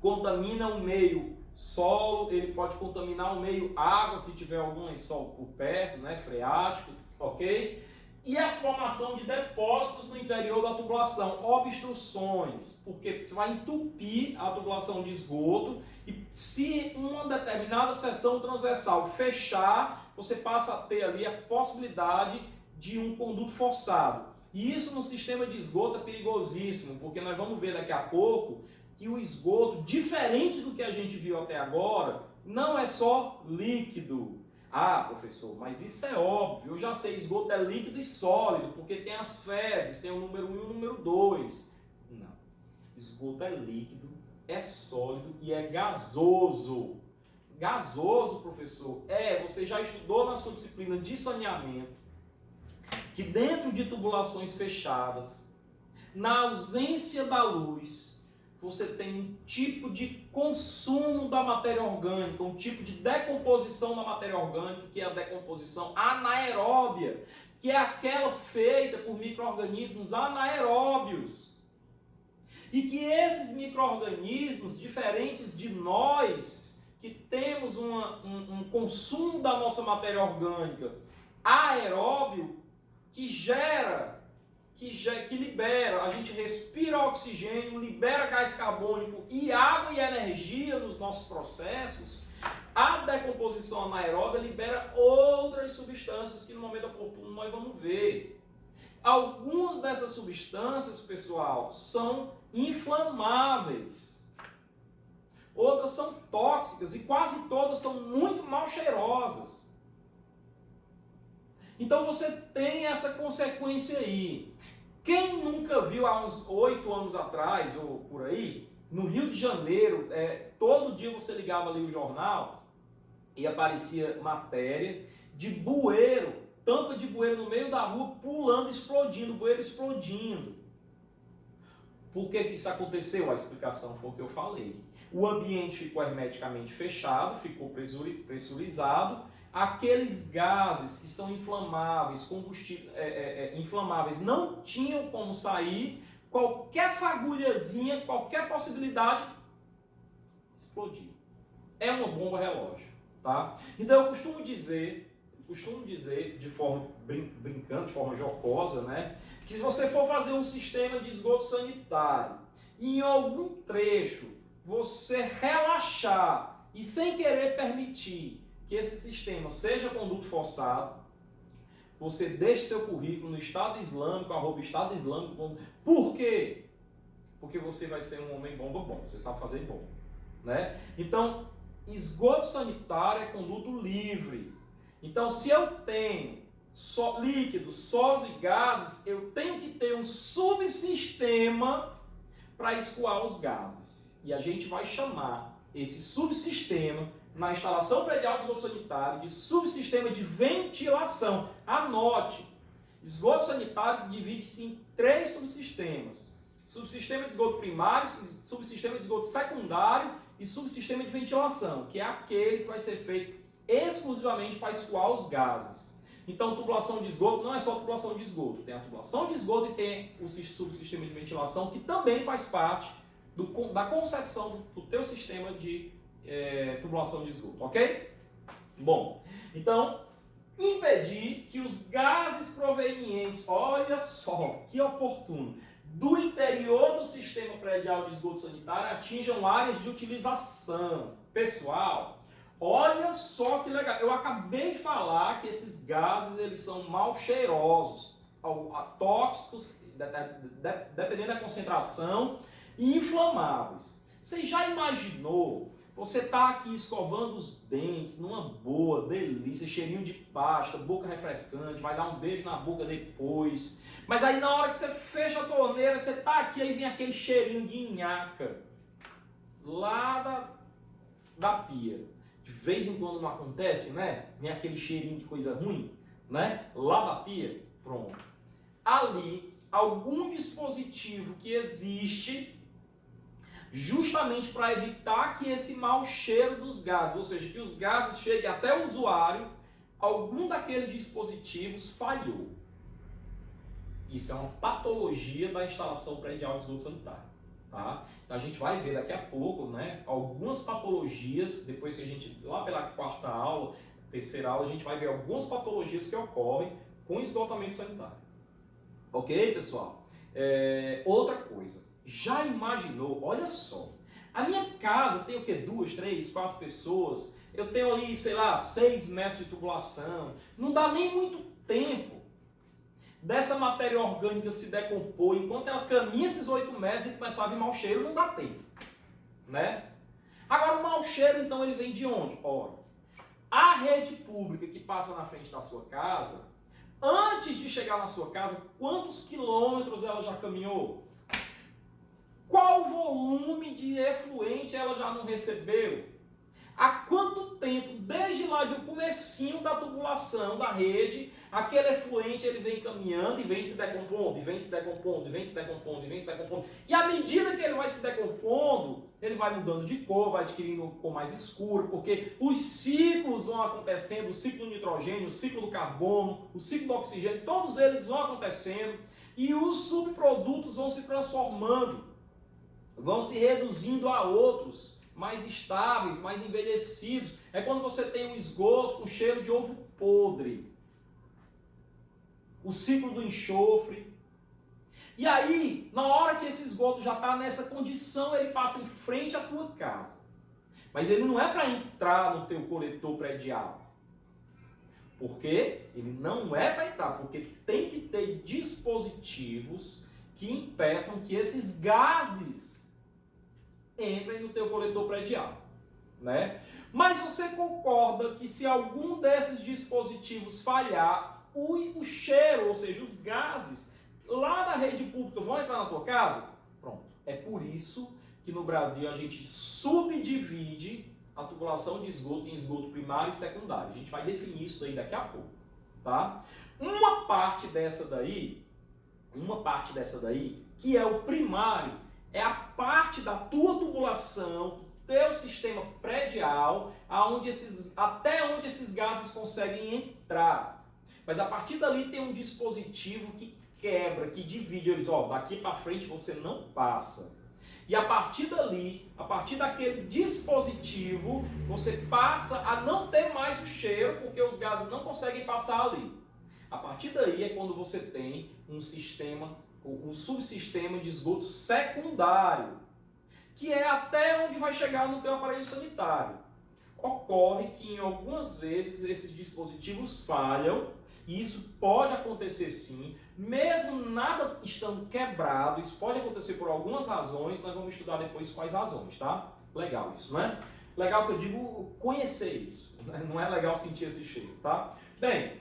contamina o meio solo, ele pode contaminar o meio água, se tiver algum lençol por perto, né? Freático, ok? E a formação de depósitos no interior da tubulação, obstruções, porque você vai entupir a tubulação de esgoto e se uma determinada seção transversal fechar, você passa a ter ali a possibilidade de um conduto forçado. E isso no sistema de esgoto é perigosíssimo, porque nós vamos ver daqui a pouco que o esgoto, diferente do que a gente viu até agora, não é só líquido. Ah, professor, mas isso é óbvio, eu já sei, esgoto é líquido e sólido, porque tem as fezes, tem o número 1 e o número 2. Não, esgoto é líquido, é sólido e é gasoso. Gasoso, professor, você já estudou na sua disciplina de saneamento, que dentro de tubulações fechadas, na ausência da luz, você tem um tipo de consumo da matéria orgânica, um tipo de decomposição da matéria orgânica, que é a decomposição anaeróbia, que é aquela feita por micro-organismos anaeróbios. E que esses micro-organismos, diferentes de nós, que temos um consumo da nossa matéria orgânica aeróbio, que libera, a gente respira oxigênio, libera gás carbônico e água e energia nos nossos processos, a decomposição anaeróbia libera outras substâncias que no momento oportuno nós vamos ver. Algumas dessas substâncias, pessoal, são inflamáveis. Outras são tóxicas e quase todas são muito mal cheirosas. Então você tem essa consequência aí. Quem nunca viu há uns 8 anos atrás, ou por aí, no Rio de Janeiro, todo dia você ligava ali o jornal e aparecia matéria de bueiro, tampa de bueiro no meio da rua, pulando, explodindo, bueiro explodindo. Por que isso aconteceu? A explicação foi o que eu falei. O ambiente ficou hermeticamente fechado, ficou pressurizado. Aqueles gases que são inflamáveis, inflamáveis, não tinham como sair. Qualquer fagulhazinha, qualquer possibilidade, explodiu. É uma bomba relógio, tá? Então eu costumo dizer de forma brincando, de forma jocosa, né, que se você for fazer um sistema de esgoto sanitário e em algum trecho você relaxar e sem querer permitir que esse sistema seja conduto forçado, você deixe seu currículo no Estado Islâmico, @Estado Islâmico. Por quê? Porque você vai ser um homem bomba bom, você sabe fazer bomba, né? Então, esgoto sanitário é conduto livre. Então, se eu tenho líquido, sólido e gases, eu tenho que ter um subsistema para escoar os gases. E a gente vai chamar esse subsistema, na instalação predial de esgoto sanitário, de subsistema de ventilação. Anote, esgoto sanitário divide-se em 3 subsistemas. Subsistema de esgoto primário, subsistema de esgoto secundário e subsistema de ventilação, que é aquele que vai ser feito exclusivamente para escoar os gases. Então, tubulação de esgoto não é só tubulação de esgoto. Tem a tubulação de esgoto e tem o subsistema de ventilação, que também faz parte da concepção do teu sistema de tubulação de esgoto, ok? Bom, então, impedir que os gases provenientes, olha só, que oportuno, do interior do sistema predial de esgoto sanitário atinjam áreas de utilização. Pessoal, olha só que legal, eu acabei de falar que esses gases eles são mal cheirosos, tóxicos, dependendo da concentração, e inflamáveis. Você já imaginou Você tá aqui escovando os dentes, numa boa, delícia, cheirinho de pasta, boca refrescante, vai dar um beijo na boca depois. Mas aí na hora que você fecha a torneira, você tá aqui, aí vem aquele cheirinho de nhaca lá da pia. De vez em quando não acontece, né? Vem aquele cheirinho de coisa ruim, né? Lá da pia, pronto. Ali, algum dispositivo que existe justamente para evitar que esse mau cheiro dos gases, ou seja, que os gases cheguem até o usuário, algum daqueles dispositivos falhou. Isso é uma patologia da instalação predial de esgoto sanitário. Tá? Então a gente vai ver daqui a pouco, né, algumas patologias, depois que a gente, lá pela quarta aula, terceira aula, a gente vai ver algumas patologias que ocorrem com esgotamento sanitário. Ok, pessoal? Outra coisa, já imaginou, olha só, a minha casa tem o que? 2, 3, 4 pessoas, eu tenho ali, sei lá, 6 metros de tubulação, não dá nem muito tempo dessa matéria orgânica se decompor, enquanto ela caminha esses 8 metros e começar a vir mau cheiro, não dá tempo, né? Agora o mau cheiro, então, ele vem de onde? Ora, a rede pública que passa na frente da sua casa, antes de chegar na sua casa, quantos quilômetros ela já caminhou? Qual volume de efluente ela já não recebeu? Há quanto tempo, desde lá de o comecinho da tubulação da rede, aquele efluente ele vem caminhando e vem se decompondo, e vem se decompondo, e vem se decompondo, e vem se decompondo. E à medida que ele vai se decompondo, ele vai mudando de cor, vai adquirindo cor mais escura, porque os ciclos vão acontecendo, o ciclo do nitrogênio, o ciclo do carbono, o ciclo do oxigênio, todos eles vão acontecendo, e os subprodutos vão se transformando, vão se reduzindo a outros mais estáveis, mais envelhecidos. É quando você tem um esgoto com cheiro de ovo podre. O ciclo do enxofre. E aí, na hora que esse esgoto já está nessa condição, ele passa em frente à tua casa. Mas ele não é para entrar no teu coletor predial. Por quê? Ele não é para entrar, porque tem que ter dispositivos que impeçam que esses gases entrem no teu coletor predial, né? Mas você concorda que se algum desses dispositivos falhar, o cheiro, ou seja, os gases lá da rede pública vão entrar na tua casa? Pronto. É por isso que no Brasil a gente subdivide a tubulação de esgoto em esgoto primário e secundário. A gente vai definir isso aí daqui a pouco, tá? Uma parte dessa daí, que é o primário, é a parte da tua tubulação, do teu sistema predial, até onde esses gases conseguem entrar. Mas a partir dali tem um dispositivo que quebra, que divide eles, ó, daqui para frente você não passa. E a partir dali, a partir daquele dispositivo, você passa a não ter mais o cheiro, porque os gases não conseguem passar ali. A partir daí é quando você tem um subsistema de esgoto secundário, que é até onde vai chegar no teu aparelho sanitário. Ocorre que em algumas vezes esses dispositivos falham, e isso pode acontecer sim, mesmo nada estando quebrado, isso pode acontecer por algumas razões, nós vamos estudar depois quais razões, tá? Legal isso, não é? Legal que eu digo conhecer isso, não é legal sentir esse cheiro, tá? Bem,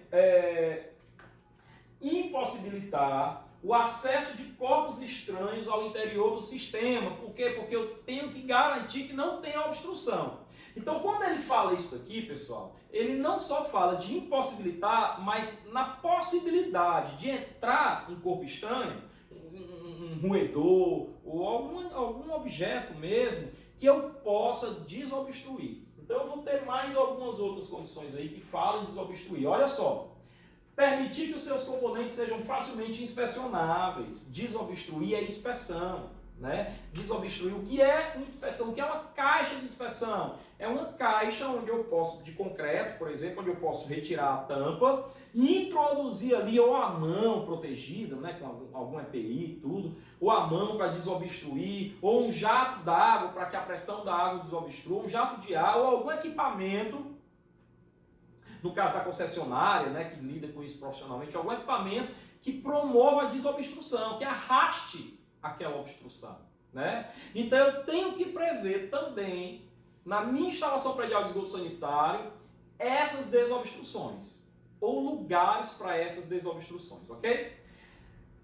impossibilitar o acesso de corpos estranhos ao interior do sistema. Por quê? Porque eu tenho que garantir que não tenha obstrução. Então, quando ele fala isso aqui, pessoal, ele não só fala de impossibilitar, mas na possibilidade de entrar um corpo estranho, um roedor, ou algum objeto mesmo, que eu possa desobstruir. Então, eu vou ter mais algumas outras condições aí que falam em desobstruir. Olha só. Permitir que os seus componentes sejam facilmente inspecionáveis. Desobstruir é inspeção, né? Desobstruir, o que é inspeção? O que é uma caixa de inspeção? É uma caixa onde eu posso, de concreto, por exemplo, onde eu posso retirar a tampa e introduzir ali ou a mão protegida, né, com algum EPI e tudo, ou a mão para desobstruir, ou um jato d'água para que a pressão da água desobstrua, um jato de ar, ou algum equipamento. No caso da concessionária, né, que lida com isso profissionalmente, algum equipamento que promova a desobstrução, que arraste aquela obstrução, né? Então eu tenho que prever também na minha instalação predial de esgoto sanitário, essas desobstruções, ou lugares para essas desobstruções, ok?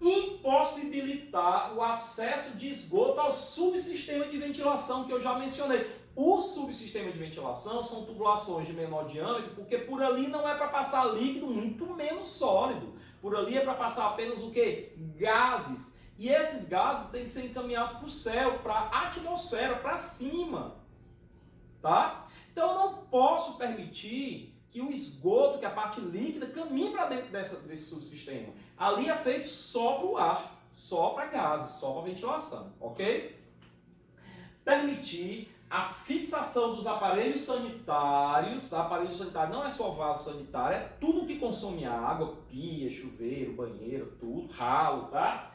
Impossibilitar o acesso de esgoto ao subsistema de ventilação que eu já mencionei. O subsistema de ventilação são tubulações de menor diâmetro, porque por ali não é para passar líquido, muito menos sólido. Por ali é para passar apenas o quê? Gases. E esses gases têm que ser encaminhados para o céu, para a atmosfera, para cima. Tá? Então eu não posso permitir que o esgoto, que a parte líquida, caminhe para dentro desse subsistema. Ali é feito só para o ar, só para gases, só para ventilação, ok? Permitir a fixação dos aparelhos sanitários, tá? Aparelho sanitário não é só vaso sanitário, é tudo que consome água, pia, chuveiro, banheiro, tudo, ralo, tá?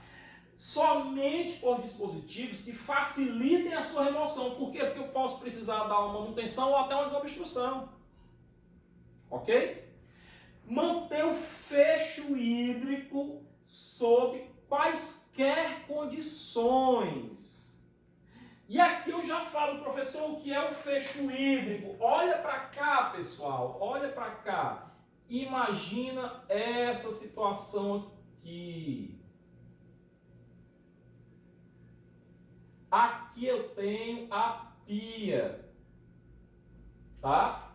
Somente por dispositivos que facilitem a sua remoção. Por quê? Porque eu posso precisar dar uma manutenção ou até uma desobstrução. Ok? Manter o fecho hídrico sob quaisquer condições. E aqui eu já falo, professor, o que é o fecho hídrico. Olha para cá, pessoal, olha para cá. Imagina essa situação aqui. Aqui eu tenho a pia, tá?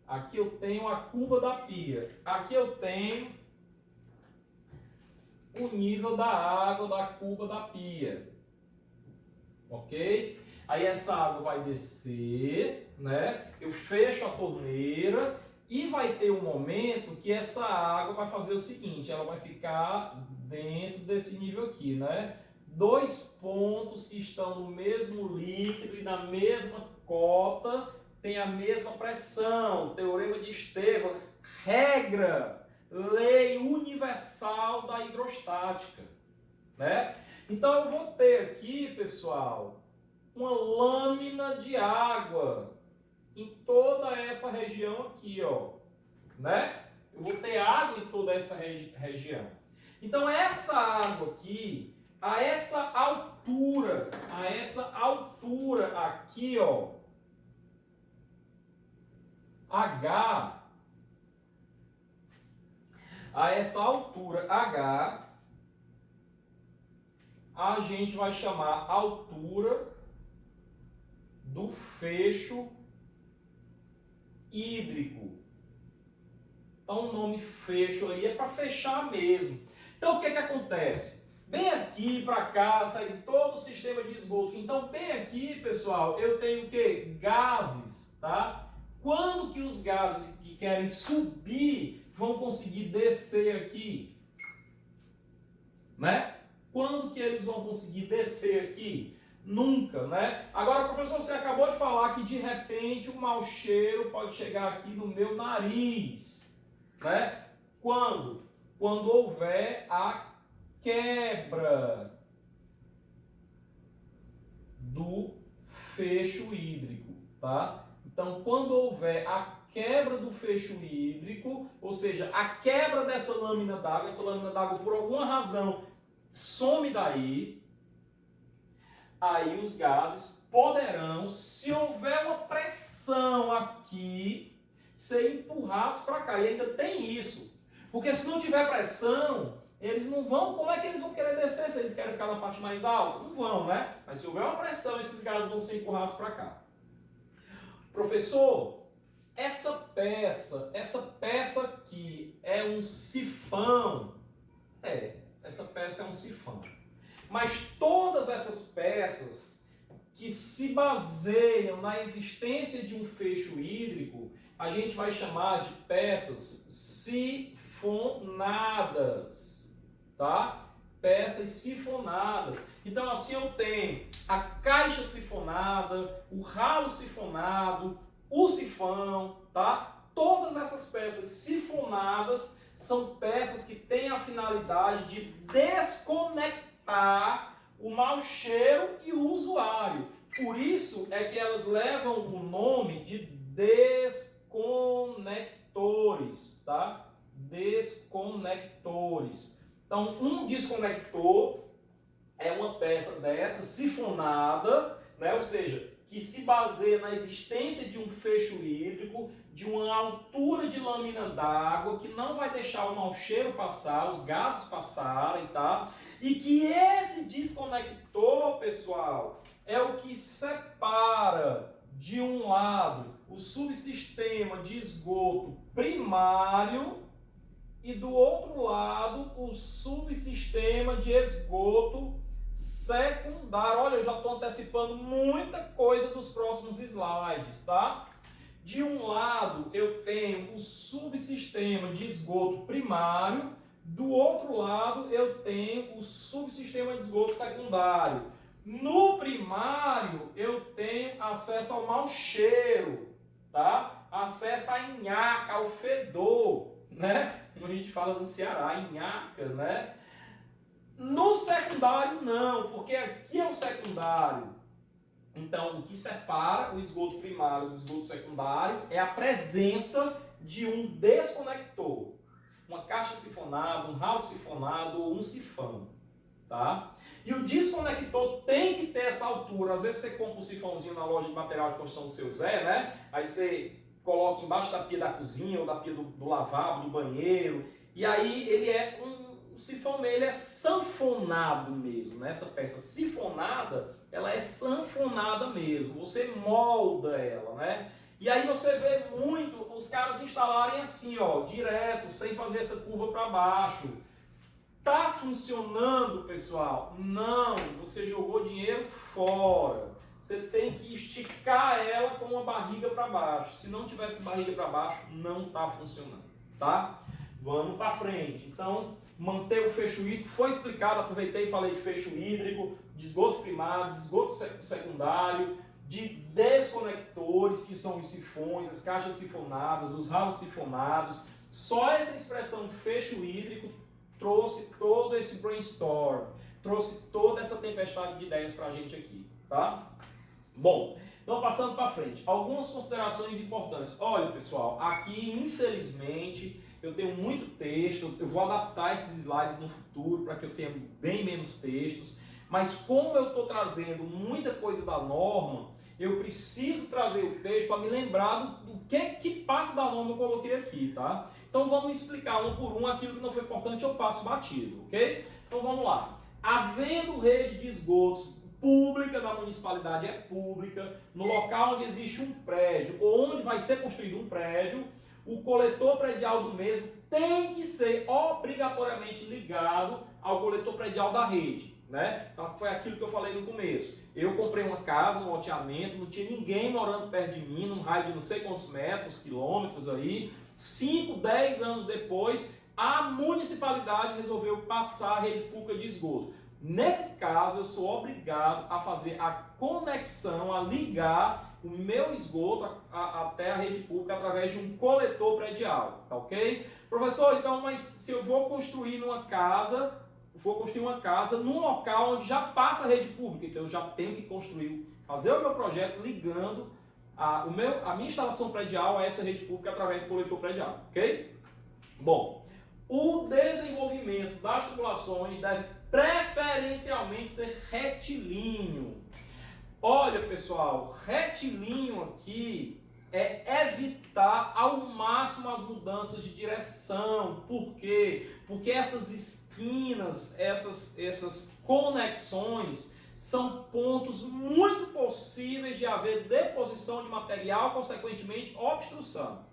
Aqui eu tenho a cuba da pia. Aqui eu tenho o nível da água da cuba da pia. Ok? Aí essa água vai descer, né? Eu fecho a torneira e vai ter um momento que essa água vai fazer o seguinte, ela vai ficar dentro desse nível aqui, né? Dois pontos que estão no mesmo líquido e na mesma cota tem a mesma pressão, teorema de Estevam, regra, lei universal da hidrostática, né? Então eu vou ter aqui, pessoal, uma lâmina de água em toda essa região aqui, ó, né? Eu vou ter água em toda essa região. Então essa água aqui, a essa altura aqui, ó, H, a essa altura H, a gente vai chamar altura do fecho hídrico. Então o nome fecho aí é para fechar mesmo. Então o que acontece? Bem aqui para cá sai todo o sistema de esgoto. Então bem aqui, pessoal, eu tenho o quê? Gases, tá? Quando que os gases que querem subir vão conseguir descer aqui? Né? Quando que eles vão conseguir descer aqui? Nunca, né? Agora, professor, você acabou de falar que de repente o mau cheiro pode chegar aqui no meu nariz, né? Quando? Quando houver a quebra do fecho hídrico, tá? Então, quando houver a quebra do fecho hídrico, ou seja, a quebra dessa lâmina d'água, essa lâmina d'água por alguma razão some daí, aí os gases poderão, se houver uma pressão aqui, ser empurrados para cá. E ainda tem isso, porque se não tiver pressão, eles não vão, como é que eles vão querer descer se eles querem ficar na parte mais alta? Não vão, né? Mas se houver uma pressão, esses gases vão ser empurrados para cá. Professor, essa peça aqui é um sifão. Essa peça é um sifão. Mas todas essas peças que se baseiam na existência de um fecho hídrico, a gente vai chamar de peças sifonadas, tá? Peças sifonadas. Então assim eu tenho a caixa sifonada, o ralo sifonado, o sifão, tá? Todas essas peças sifonadas são peças que têm a finalidade de desconectar o mau cheiro e o usuário. Por isso é que elas levam o nome de desconectores, tá? Desconectores. Então, um desconector é uma peça dessa sifonada, né? Ou seja, que se baseia na existência de um fecho hídrico, de uma altura de lâmina d'água, que não vai deixar o mau cheiro passar, os gases passarem, tá? E que esse desconector, pessoal, é o que separa de um lado o subsistema de esgoto primário e do outro lado o subsistema de esgoto secundário. Olha, eu já estou antecipando muita coisa dos próximos slides, tá? De um lado eu tenho o subsistema de esgoto primário, do outro lado eu tenho o subsistema de esgoto secundário. No primário eu tenho acesso ao mau cheiro, tá? Acesso à nhaca, ao fedor, né? Como a gente fala no Ceará, nhaca, né? No secundário não, porque aqui é o secundário. Então, o que separa o esgoto primário do esgoto secundário é a presença de um desconector. Uma caixa sifonada, um ralo sifonado ou um sifão, tá? E o desconector tem que ter essa altura. Às vezes você compra um sifãozinho na loja de material de construção do seu Zé, né? Aí você coloca embaixo da pia da cozinha ou da pia do lavabo, do banheiro. E aí ele é o sifão, ele é sanfonado mesmo, né? Essa peça sifonada, ela é sanfonada mesmo. Você molda ela, né? E aí você vê muito os caras instalarem assim, ó, direto, sem fazer essa curva para baixo. Tá funcionando, pessoal? Não, você jogou dinheiro fora. Você tem que esticar ela com uma barriga para baixo. Se não tivesse barriga para baixo, não tá funcionando, tá? Vamos para frente. Então, manter o fecho hídrico foi explicado, aproveitei e falei de fecho hídrico, de esgoto primário, de esgoto secundário, de desconectores, que são os sifões, as caixas sifonadas, os ralos sifonados. Só essa expressão fecho hídrico trouxe todo esse brainstorm, trouxe toda essa tempestade de ideias para a gente aqui, tá? Bom, então passando para frente, algumas considerações importantes. Olha, pessoal, aqui infelizmente eu tenho muito texto, eu vou adaptar esses slides no futuro para que eu tenha bem menos textos, mas como eu estou trazendo muita coisa da norma, eu preciso trazer o texto para me lembrar do que parte da norma eu coloquei aqui, tá? Então vamos explicar um por um aquilo que não foi importante, eu passo batido, ok? Então vamos lá. Havendo rede de esgotos pública da municipalidade, é pública, no local onde existe um prédio ou onde vai ser construído um prédio, o coletor predial do mesmo tem que ser obrigatoriamente ligado ao coletor predial da rede, né? Então foi aquilo que eu falei no começo. Eu comprei uma casa, um loteamento, não tinha ninguém morando perto de mim, num raio de não sei quantos metros, quilômetros aí. 5, 10 anos depois, a municipalidade resolveu passar a rede pública de esgoto. Nesse caso, eu sou obrigado a fazer a conexão, a ligar o meu esgoto até a rede pública através de um coletor predial, tá ok? Professor, então, mas se eu vou construir uma casa num local onde já passa a rede pública, então eu já tenho que construir, fazer o meu projeto ligando a minha instalação predial a essa rede pública através do coletor predial, ok? Bom, o desenvolvimento das tubulações deve preferencialmente ser retilíneo. Olha, pessoal, retilíneo aqui é evitar ao máximo as mudanças de direção. Por quê? Porque essas esquinas, essas conexões são pontos muito possíveis de haver deposição de material, consequentemente obstrução,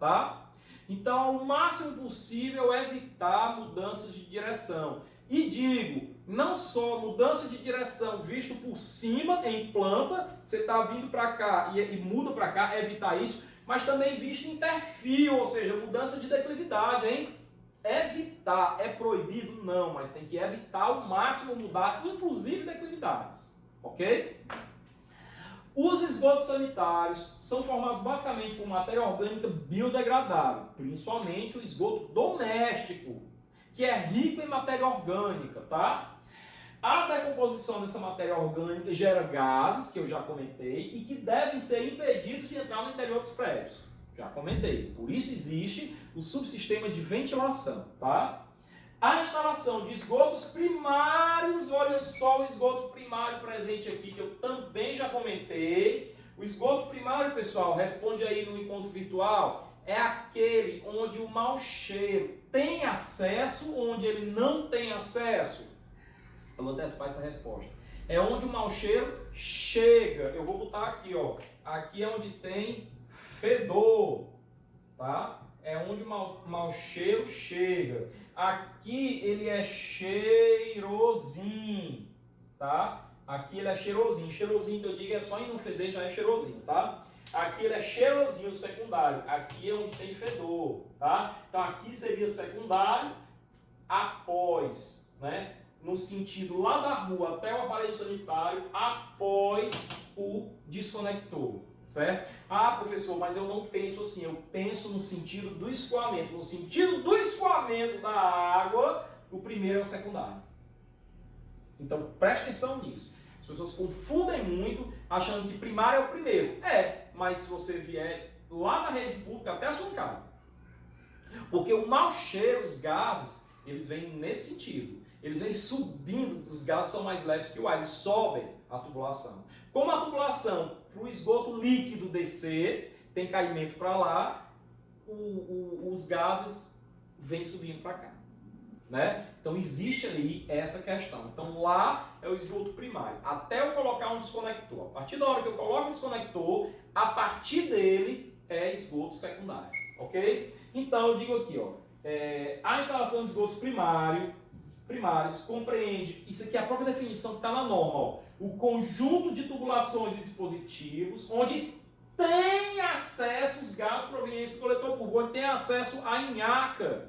tá? Então, ao máximo possível, evitar mudanças de direção. E digo, não só mudança de direção visto por cima, em planta, você está vindo para cá e muda para cá, evitar isso, mas também visto em perfil, ou seja, mudança de declividade, hein? Evitar, é proibido? Não, mas tem que evitar ao máximo mudar, inclusive declividades, ok? Os esgotos sanitários são formados basicamente por matéria orgânica biodegradável, principalmente o esgoto doméstico, que é rico em matéria orgânica, tá? A decomposição dessa matéria orgânica gera gases, que eu já comentei, e que devem ser impedidos de entrar no interior dos prédios. Já comentei. Por isso existe o subsistema de ventilação, tá? A instalação de esgotos primários, olha só o esgoto primário presente aqui, que eu também já comentei. O esgoto primário, pessoal, responde aí no encontro virtual, é aquele onde o mau cheiro tem acesso, onde ele não tem acesso. Eu vou antecipar essa resposta. É onde o mau cheiro chega. Eu vou botar aqui, ó. Aqui é onde tem fedor, tá? É onde o mau cheiro chega. Aqui ele é cheirosinho, tá? Aqui ele é cheirosinho. Cheirosinho que eu digo é só em não feder, já é cheirosinho, tá? Aqui ele é cheirosinho secundário. Aqui é onde tem fedor, tá? Então aqui seria secundário após, né? No sentido lá da rua até o aparelho sanitário, após o desconector. Certo? Ah, professor, mas eu não penso assim, eu penso no sentido do escoamento. No sentido do escoamento da água, o primeiro é o secundário. Então, preste atenção nisso. As pessoas confundem muito, achando que primário é o primeiro. É, mas se você vier lá na rede pública, até a sua casa. Porque o mau cheiro, os gases, eles vêm nesse sentido. Eles vêm subindo, os gases são mais leves que o ar, eles sobem a tubulação. Como a tubulação para o esgoto líquido descer, tem caimento para lá, os gases vêm subindo para cá. Né? Então existe aí essa questão. Então lá é o esgoto primário. Até eu colocar um desconector. A partir da hora que eu coloco o desconector, a partir dele é esgoto secundário. Ok? Então eu digo aqui, ó, a instalação de esgotos primários compreende, isso aqui é a própria definição que está na norma, ó, o conjunto de tubulações e dispositivos onde tem acesso os gases provenientes do coletor público, onde tem acesso à nhaca.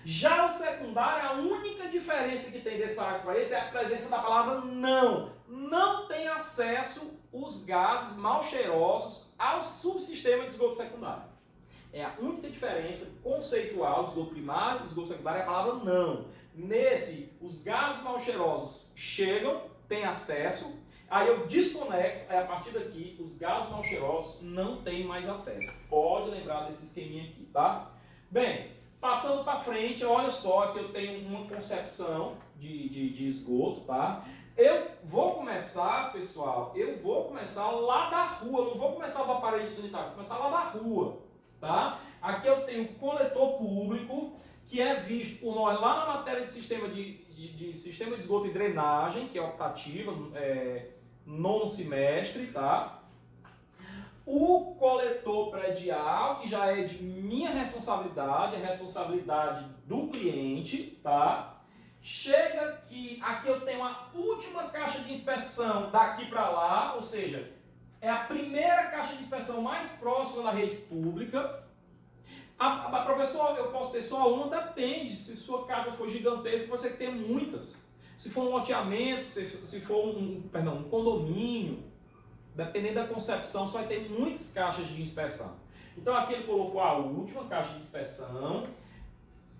Já o secundário, a única diferença que tem desse parágrafo para esse é a presença da palavra não. Não tem acesso os gases mal cheirosos ao subsistema de esgoto secundário. É a única diferença conceitual de esgoto primário e esgoto secundário é a palavra não. Nesse, os gases mal cheirosos chegam, têm acesso, aí eu desconecto, a partir daqui os gases mal cheirosos não têm mais acesso. Pode lembrar desse esqueminha aqui, tá? Bem, passando para frente, olha só que eu tenho uma concepção de esgoto, tá? Eu vou começar, pessoal, lá da rua, não vou começar do aparelho sanitário, vou começar lá da rua. Tá? Aqui eu tenho o coletor público, que é visto por nós lá na matéria de sistema de esgoto e drenagem, que é optativa, nono semestre, tá? O coletor predial, que já é de minha responsabilidade, é responsabilidade do cliente, tá? Chega aqui eu tenho a última caixa de inspeção daqui para lá, ou seja, é a primeira caixa de inspeção mais próxima da rede pública. Professor, eu posso ter só uma? Depende. Se sua casa for gigantesca, pode ser que tenha muitas. Se for um loteamento, se for um condomínio, dependendo da concepção, você vai ter muitas caixas de inspeção. Então aqui ele colocou a última caixa de inspeção.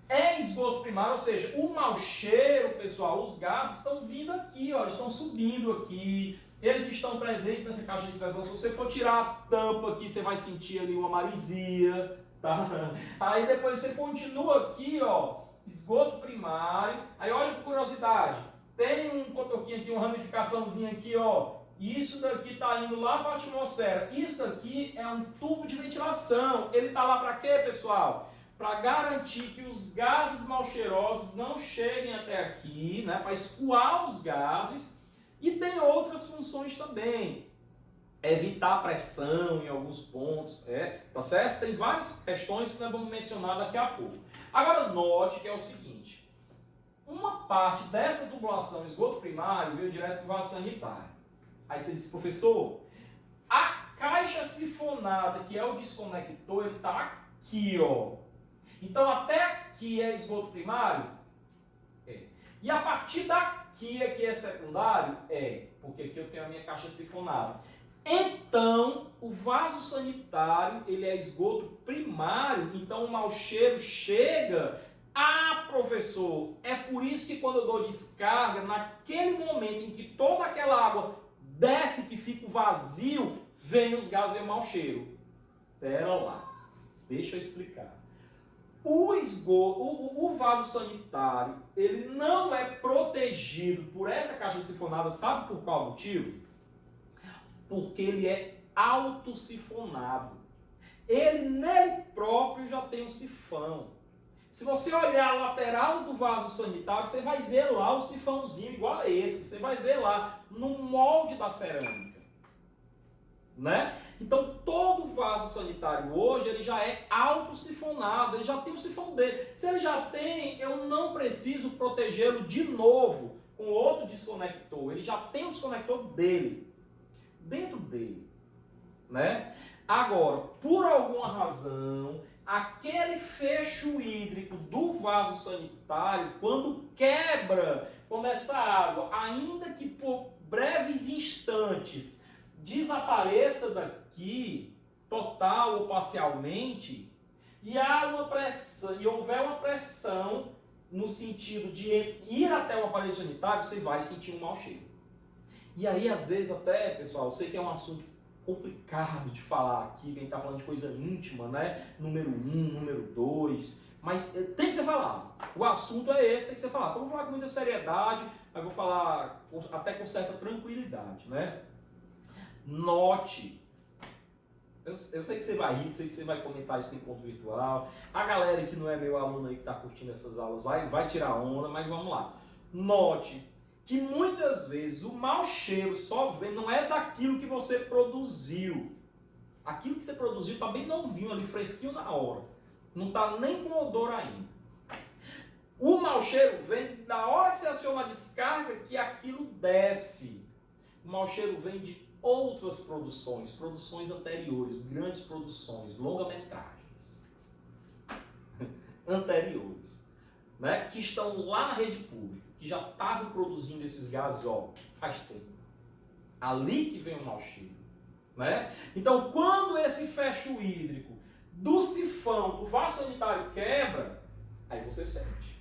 É esgoto primário, ou seja, o mau cheiro, pessoal, os gases estão vindo aqui, ó, estão subindo aqui. Eles estão presentes nessa caixa de inspeção. Se você for tirar a tampa aqui, você vai sentir ali uma marisia, tá? Aí depois você continua aqui, ó, esgoto primário. Aí olha por curiosidade, tem um cotoquinho aqui, uma ramificaçãozinha aqui, ó. Isso daqui tá indo lá para a atmosfera. Isso daqui é um tubo de ventilação. Ele tá lá para quê, pessoal? Para garantir que os gases mal cheirosos não cheguem até aqui, né? Para escoar os gases. E tem outras funções também. Evitar pressão em alguns pontos, tá certo? Tem várias questões que nós vamos mencionar daqui a pouco. Agora note que é o seguinte, uma parte dessa tubulação esgoto primário veio direto para o vaso sanitário. Aí você diz, professor, a caixa sifonada, que é o desconector, ele está aqui, ó. Então até aqui é esgoto primário? E a partir daqui aqui é secundário? Porque aqui eu tenho a minha caixa sifonada. Então, o vaso sanitário, ele é esgoto primário, então o mau cheiro chega. Ah, professor, é por isso que quando eu dou descarga, naquele momento em que toda aquela água desce, que fica vazio, vem os gases e o mau cheiro. Pera lá, deixa eu explicar. O o vaso sanitário, ele não é protegido por essa caixa sifonada, sabe por qual motivo? Porque ele é autossifonado. Ele nele próprio já tem um sifão. Se você olhar a lateral do vaso sanitário, você vai ver lá o sifãozinho igual a esse. Você vai ver lá no molde da cerâmica, né? Então todo vaso sanitário hoje ele já é autossifonado, ele já tem o sifão dele. Se ele já tem, eu não preciso protegê-lo de novo com outro desconector. Ele já tem o desconector dele, dentro dele, né? Agora, por alguma razão, aquele fecho hídrico do vaso sanitário, quando quebra, quando essa água, ainda que por breves instantes, desapareça daqui, total ou parcialmente, e há uma pressão, e houver uma pressão no sentido de ir até o aparelho sanitário, você vai sentir um mau cheiro. E aí, às vezes, até, pessoal, eu sei que é um assunto complicado de falar aqui, a gente está falando de coisa íntima, né? Número 1, número 2, mas tem que ser falado. O assunto é esse, tem que ser falado. Então, eu vou falar com muita seriedade, mas vou falar até com certa tranquilidade, né? Note, eu sei que você vai rir, sei que você vai comentar isso no encontro virtual, a galera que não é meu aluno aí que está curtindo essas aulas vai tirar onda, mas vamos lá. Note que muitas vezes o mau cheiro só vem, não é daquilo que você produziu. Aquilo que você produziu está bem novinho ali, fresquinho na hora. Não está nem com odor ainda. O mau cheiro vem da hora que você aciona a descarga que aquilo desce. O mau cheiro vem de outras produções, produções anteriores, grandes produções, longa-metragens anteriores, né, que estão lá na rede pública, que já estavam produzindo esses gases faz tempo. Ali que vem o mau cheiro, né? Então, quando esse fecho hídrico do sifão, do vaso sanitário quebra, aí você sente.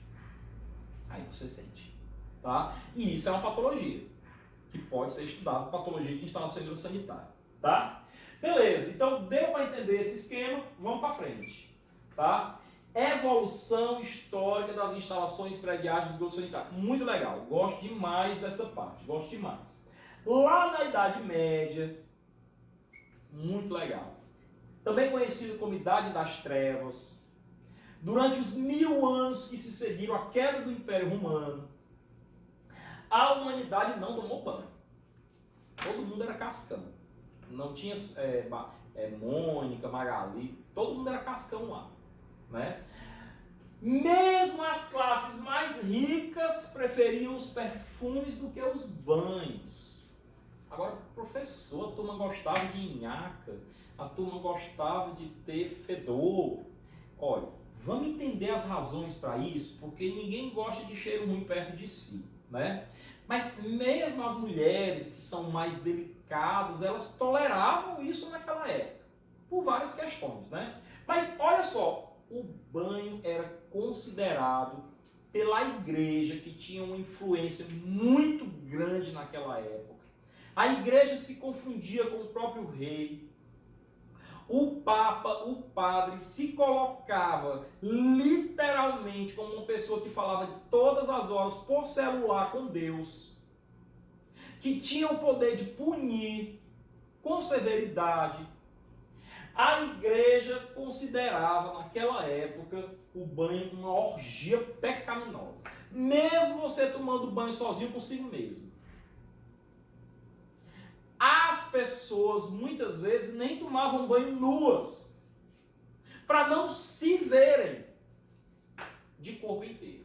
Aí você sente, tá? E isso é uma patologia que pode ser estudada, patologia de instalação hidrossanitária, tá? Beleza, então deu para entender esse esquema, vamos para frente, tá? Evolução histórica das instalações prediais de esgoto sanitário. Muito legal, gosto demais dessa parte, gosto demais. Lá na Idade Média, muito legal. Também conhecido como Idade das Trevas. Durante os 1000 anos que se seguiram à queda do Império Romano, a humanidade não tomou banho. Todo mundo era cascão. Não tinha Mônica, Magali, todo mundo era cascão lá, né? Mesmo as classes mais ricas preferiam os perfumes do que os banhos. Agora, professor, a turma gostava de nhaca, a turma gostava de ter fedor. Olha, vamos entender as razões para isso, porque ninguém gosta de cheiro ruim perto de si, né? Mas mesmo as mulheres que são mais delicadas, elas toleravam isso naquela época, por várias questões, né? Mas olha só, o banho era considerado pela igreja, que tinha uma influência muito grande naquela época. A igreja se confundia com o próprio rei. O papa, o padre, se colocava literalmente como uma pessoa que falava todas as horas por celular com Deus, que tinha o poder de punir com severidade. A igreja considerava naquela época o banho uma orgia pecaminosa, mesmo você tomando banho sozinho consigo mesmo. As pessoas muitas vezes nem tomavam banho nuas, para não se verem de corpo inteiro.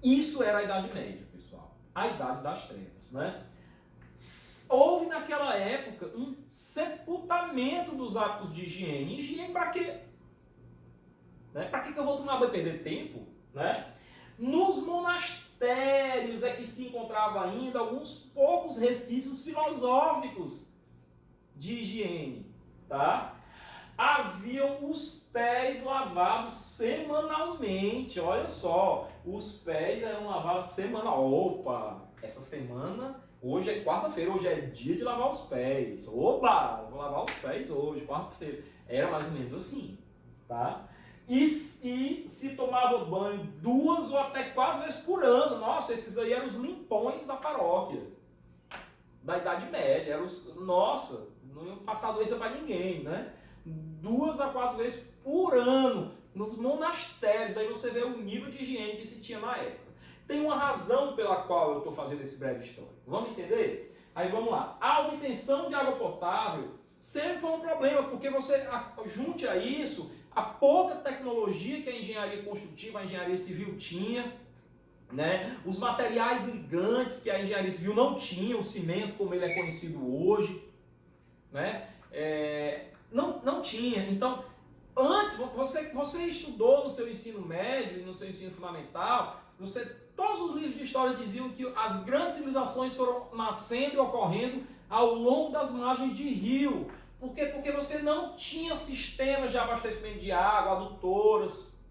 Isso era a Idade Média, pessoal. A Idade das Trevas, né? Houve naquela época um sepultamento dos hábitos de higiene. Higiene para quê? Né? Para que eu vou tomar banho e perder tempo? Né? Nos monastérios é que se encontrava ainda alguns poucos resquícios filosóficos de higiene, tá? Haviam os pés lavados semanalmente, olha só, os pés eram lavados semanalmente. Opa, essa semana, hoje é quarta-feira, hoje é dia de lavar os pés. Opa, vou lavar os pés hoje, quarta-feira. Era mais ou menos assim, tá? E se tomava banho 2 ou até 4 vezes por ano. Nossa, esses aí eram os limpões da paróquia, da Idade Média. Nossa, não iam passar doença para ninguém, né? 2 a 4 vezes por ano nos monastérios. Aí você vê o nível de higiene que se tinha na época. Tem uma razão pela qual eu estou fazendo esse breve histórico. Vamos entender? Aí vamos lá. A obtenção de água potável sempre foi um problema, porque você junte a isso a pouca tecnologia que a engenharia construtiva, a engenharia civil tinha, né? Os materiais ligantes que a engenharia civil não tinha, o cimento como ele é conhecido hoje, né? Não tinha. Então, antes, você estudou no seu ensino médio e no seu ensino fundamental, todos os livros de história diziam que as grandes civilizações foram nascendo e ocorrendo ao longo das margens de rio. Por quê? Porque você não tinha sistemas de abastecimento de água, adutoras,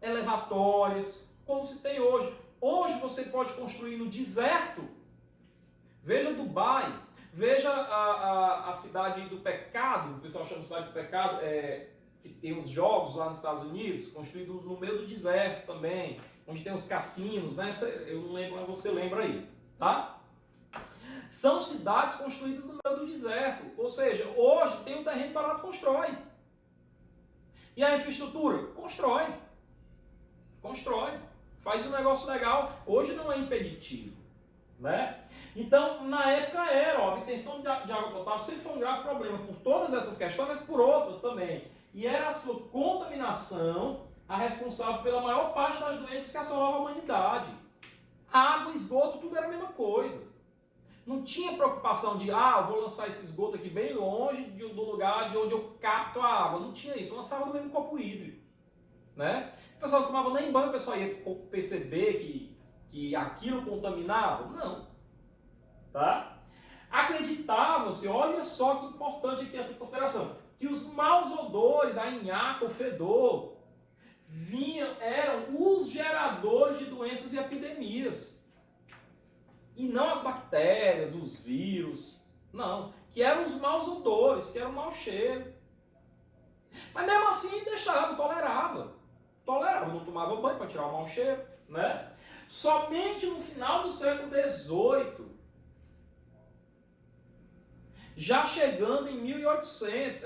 elevatórias, como se tem hoje. Hoje você pode construir no deserto. Veja Dubai, veja a cidade do pecado, o pessoal chama de cidade do pecado, que tem os jogos lá nos Estados Unidos, construído no meio do deserto também, onde tem os cassinos, né? Eu não lembro, mas você lembra aí, tá? São cidades construídas no meio do deserto. Ou seja, hoje tem um terreno barato, constrói. E a infraestrutura? Constrói. Constrói. Faz um negócio legal. Hoje não é impeditivo, né? Então, na época a obtenção de água potável sempre foi um grave problema por todas essas questões, mas por outras também. E era a sua contaminação a responsável pela maior parte das doenças que assolavam a humanidade. Água, esgoto, tudo era a mesma coisa. Não tinha preocupação de, eu vou lançar esse esgoto aqui bem longe do lugar de onde eu capto a água. Não tinha isso, eu lançava no mesmo copo hídrico, né? O pessoal não tomava nem banho, o pessoal ia perceber que aquilo contaminava? Não. Tá? Acreditava-se, olha só que importante aqui essa consideração, que os maus odores, a nhaca, o fedor, eram os geradores de doenças e epidemias. E não as bactérias, os vírus, não. Que eram os maus odores, que era o mau cheiro. Mas mesmo assim deixava, tolerava. Tolerava, não tomava banho para tirar o mau cheiro, né? Somente no final do século XVIII, já chegando em 1800,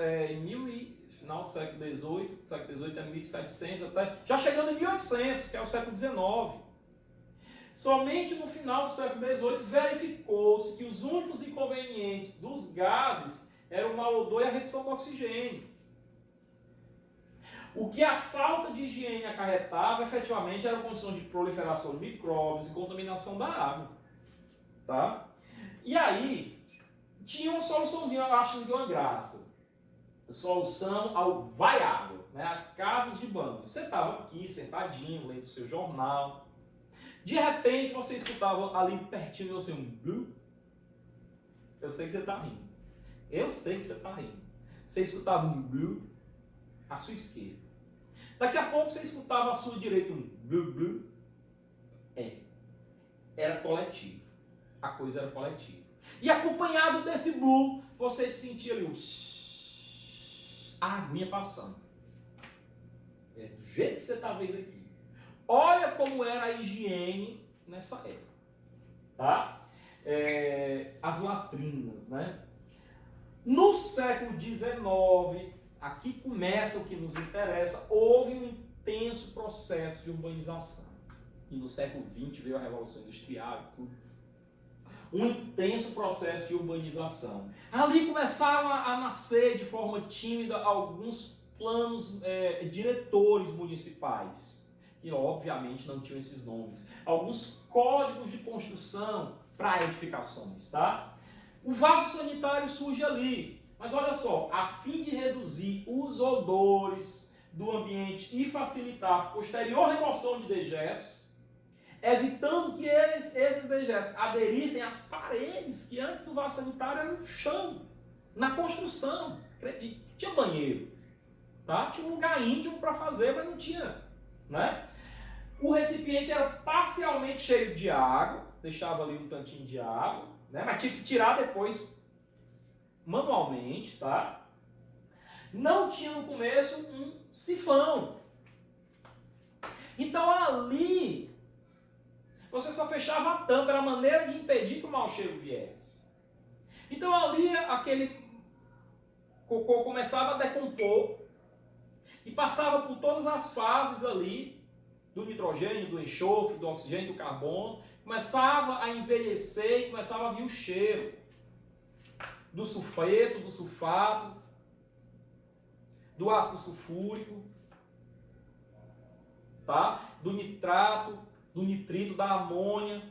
final do século XVIII, século XVIII é 1700, até, já chegando em 1800, que é o século XIX. Somente no final do século XVIII verificou-se que os únicos inconvenientes dos gases eram o mau odor e a redução do oxigênio. O que a falta de higiene acarretava, efetivamente, era a condição de proliferação de micróbios e contaminação da água. Tá? E aí, tinha uma soluçãozinha, eu acho que uma graça. Solução ao vai água, né? As casas de banho. Você estava aqui, sentadinho, lendo o seu jornal. De repente, você escutava ali pertinho de você um blu. Eu sei que você está rindo. Eu sei que você está rindo. Você escutava um blu à sua esquerda. Daqui a pouco, você escutava à sua direita um blu, blu. Era coletivo. A coisa era coletiva. E acompanhado desse blu, você sentia ali a aguinha passando. Do jeito que você está vendo aqui. Olha como era a higiene nessa época, tá? As latrinas, né? No século XIX, aqui começa o que nos interessa, houve um intenso processo de urbanização. E no século XX veio a Revolução Industrial e tudo. Um intenso processo de urbanização. Ali começaram a nascer de forma tímida alguns planos diretores municipais, que obviamente não tinham esses nomes. Alguns códigos de construção para edificações, tá? O vaso sanitário surge ali, mas olha só, a fim de reduzir os odores do ambiente e facilitar a posterior remoção de dejetos, evitando que esses dejetos aderissem às paredes que antes do vaso sanitário era no chão, na construção. Tinha banheiro, tá? Tinha um lugar íntimo para fazer, mas não tinha, né? O recipiente era parcialmente cheio de água, deixava ali um tantinho de água, né? Mas tinha que tirar depois manualmente, tá? não tinha no começo um sifão. Então ali, você só fechava a tampa, era a maneira de impedir que o mau cheiro viesse. Então ali, aquele cocô começava a decompor e passava por todas as fases ali, do nitrogênio, do enxofre, do oxigênio, do carbono, começava a envelhecer e começava a vir o cheiro do sulfeto, do sulfato, do ácido sulfúrico, tá? Do nitrato, do nitrito, da amônia.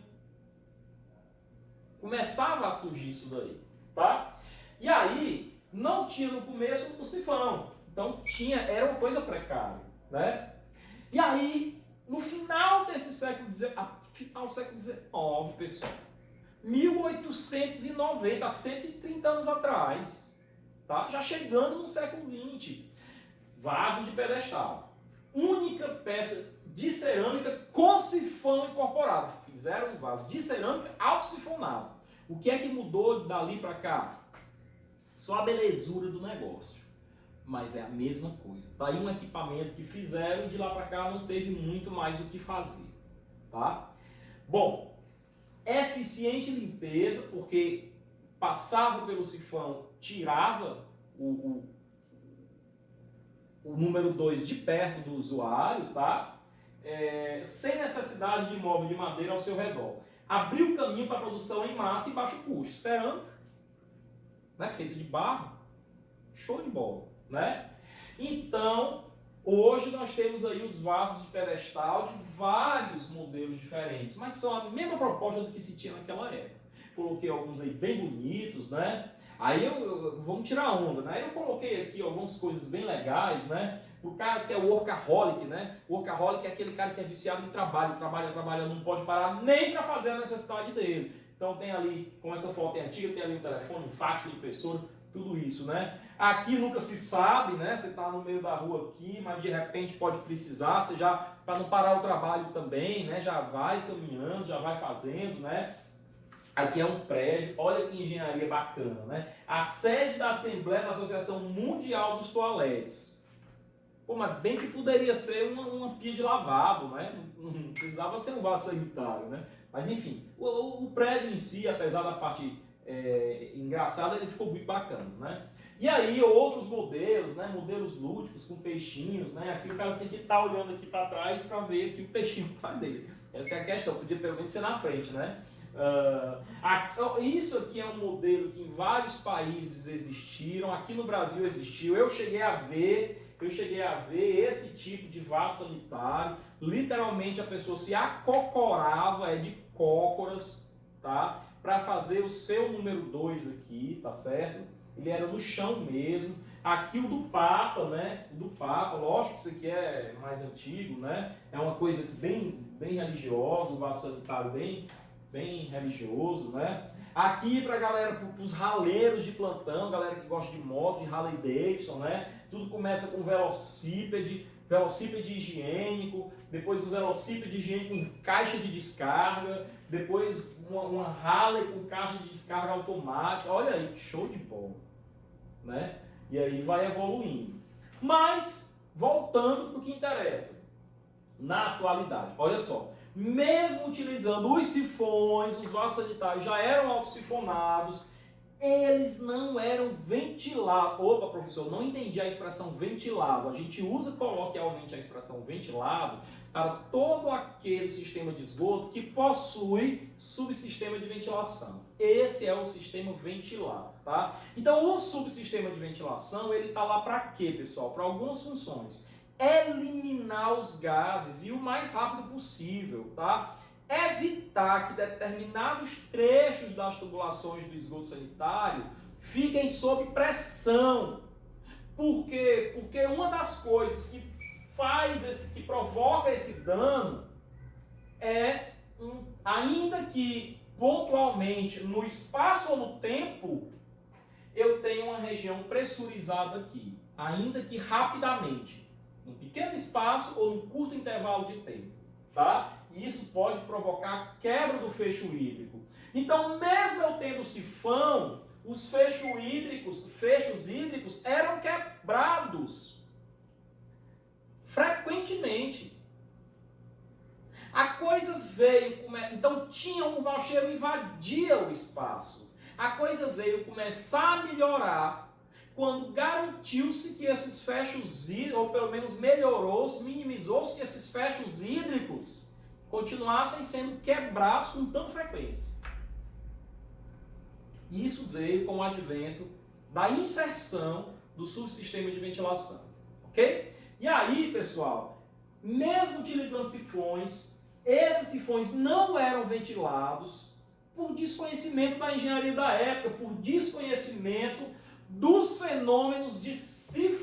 Começava a surgir isso daí, tá? E aí, não tinha no começo o sifão. Então, era uma coisa precária, né? E aí, no final desse século XIX, final do século XIX, pessoal, 1890, há 130 anos atrás, tá? Já chegando no século XX, vaso de pedestal. Única peça de cerâmica com sifão incorporado. Fizeram um vaso de cerâmica autossifonado. O que é que mudou dali para cá? Só a belezura do negócio. Mas é a mesma coisa. Tá aí um equipamento que fizeram e de lá para cá não teve muito mais o que fazer. Tá? Bom, eficiente limpeza, porque passava pelo sifão, tirava o número 2 de perto do usuário, tá? Sem necessidade de móvel de madeira ao seu redor. Abriu caminho para a produção em massa e baixo custo. Cerâmica, né? Feita de barro, show de bola, né? Então, hoje nós temos aí os vasos de pedestal de vários modelos diferentes, mas são a mesma proposta do que se tinha naquela época. Coloquei alguns aí bem bonitos, né? Aí vamos tirar onda, né? Eu coloquei aqui algumas coisas bem legais, né? O cara que é o workaholic, né? O workaholic é aquele cara que é viciado em trabalho, trabalha, não pode parar nem para fazer a necessidade dele. Então tem ali, como essa foto é antiga, tem ali um telefone, um fax, uma impressora, tudo isso, né? Aqui nunca se sabe, né? Você está no meio da rua aqui, mas de repente pode precisar, você já, para não parar o trabalho também, né? Já vai caminhando, já vai fazendo, né? Aqui é um prédio, olha que engenharia bacana, né? A sede da Assembleia da Associação Mundial dos Toaletes. Pô, mas bem que poderia ser uma pia de lavabo, né? Não precisava ser um vaso sanitário, né? Mas enfim, o prédio em si, apesar da parte engraçada, ele ficou muito bacana, né? E aí outros modelos, né? Modelos lúdicos com peixinhos, né? Aqui o cara tem que estar olhando aqui para trás para ver aqui o peixinho atrás dele. Essa é a questão, podia pelo menos ser na frente, né? Isso aqui é um modelo que em vários países existiram, aqui no Brasil existiu, eu cheguei a ver esse tipo de vaso sanitário, literalmente a pessoa se acocorava, de cócoras, tá? Para fazer o seu número 2 aqui, tá certo? Ele era no chão mesmo. Aqui o do Papa, né? O do Papa, lógico que isso aqui é mais antigo, né? É uma coisa bem religiosa, o vaso sanitário bem religioso, né? Aqui pra galera, pros raleiros de plantão, galera que gosta de moto, de Harley Davidson, né? Tudo começa com velocípede higiênico, depois um velocípede higiênico com caixa de descarga, depois uma Harley com caixa de descarga automática. Olha aí, show de bola, né? E aí vai evoluindo. Mas, voltando para o que interessa, na atualidade, olha só, mesmo utilizando os sifões, os vasos sanitários já eram autossifonados, eles não eram ventilados. Opa, professor, não entendi a expressão ventilado. A gente usa coloquialmente a expressão ventilado para todo aquele sistema de esgoto que possui subsistema de ventilação. Esse é o sistema ventilado, tá? Então, o subsistema de ventilação, ele está lá para quê, pessoal? Para algumas funções. Eliminar os gases e o mais rápido possível, tá? Evitar que determinados trechos das tubulações do esgoto sanitário fiquem sob pressão. Por quê? Porque uma das coisas que provoca esse dano é, ainda que pontualmente no espaço ou no tempo, eu tenho uma região pressurizada aqui, ainda que rapidamente, num pequeno espaço ou num curto intervalo de tempo, tá? E isso pode provocar quebra do fecho hídrico. Então, mesmo eu tendo sifão, os fechos hídricos eram quebrados frequentemente. A coisa veio, então tinha o mau cheiro invadia o espaço. A coisa veio começar a melhorar quando garantiu-se que esses fechos hídricos, ou pelo menos melhorou-se, minimizou-se que esses fechos hídricos continuassem sendo quebrados com tanta frequência. E isso veio com o advento da inserção do subsistema de ventilação. Ok? E aí, pessoal, mesmo utilizando sifões, esses sifões não eram ventilados por desconhecimento da engenharia da época, por desconhecimento dos fenômenos de sifonagem.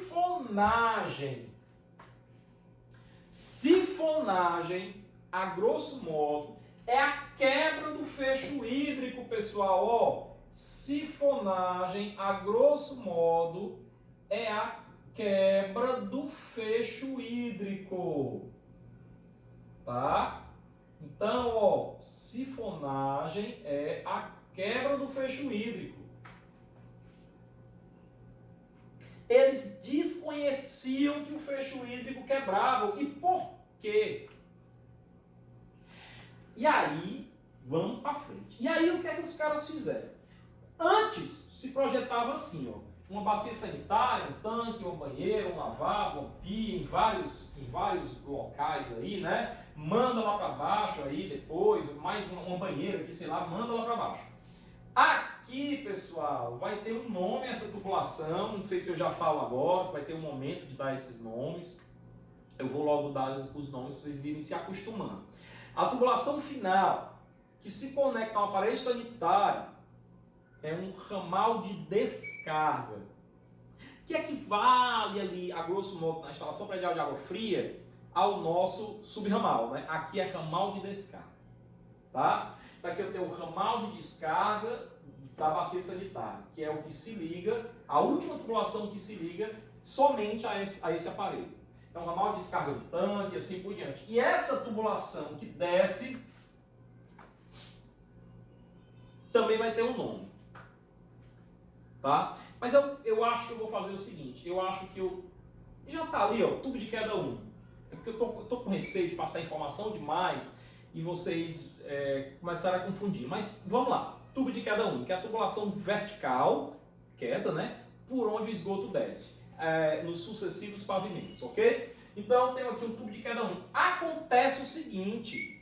Sifonagem, a grosso modo, é a quebra do fecho hídrico, pessoal. Ó, sifonagem, a grosso modo, é a quebra do fecho hídrico. Tá? Então, ó, sifonagem é a quebra do fecho hídrico. Eles desconheciam que o fecho hídrico quebrava. E por quê? E aí, vamos para frente. E aí, o que é que os caras fizeram? Antes, se projetava assim, ó, uma bacia sanitária, um tanque, um banheiro, um lavabo, uma pia, em vários locais aí, né? Manda lá para baixo aí depois, mais uma banheira aqui, sei lá, manda lá para baixo. Aqui, pessoal, vai ter um nome essa tubulação, não sei se eu já falo agora, vai ter um momento de dar esses nomes. Eu vou logo dar os nomes para vocês irem se acostumando. A tubulação final, que se conecta ao aparelho sanitário, é um ramal de descarga, que equivale ali, a grosso modo, na instalação predial de água fria, ao nosso subramal, né? Aqui é ramal de descarga, tá? Então aqui eu tenho o ramal de descarga da bacia sanitária, que é o que se liga, a última tubulação que se liga somente a esse aparelho. Então ramal de descarga do tanque, assim por diante. E essa tubulação que desce também vai ter um nome. Tá? Mas eu acho que eu vou fazer o seguinte, eu acho que já está ali, ó, tubo de queda 1. É porque eu tô com receio de passar informação demais e vocês começarem a confundir. Mas vamos lá, tubo de queda 1, que é a tubulação vertical, queda, né, por onde o esgoto desce, nos sucessivos pavimentos, ok? Então tenho aqui um tubo de queda 1. Acontece o seguinte...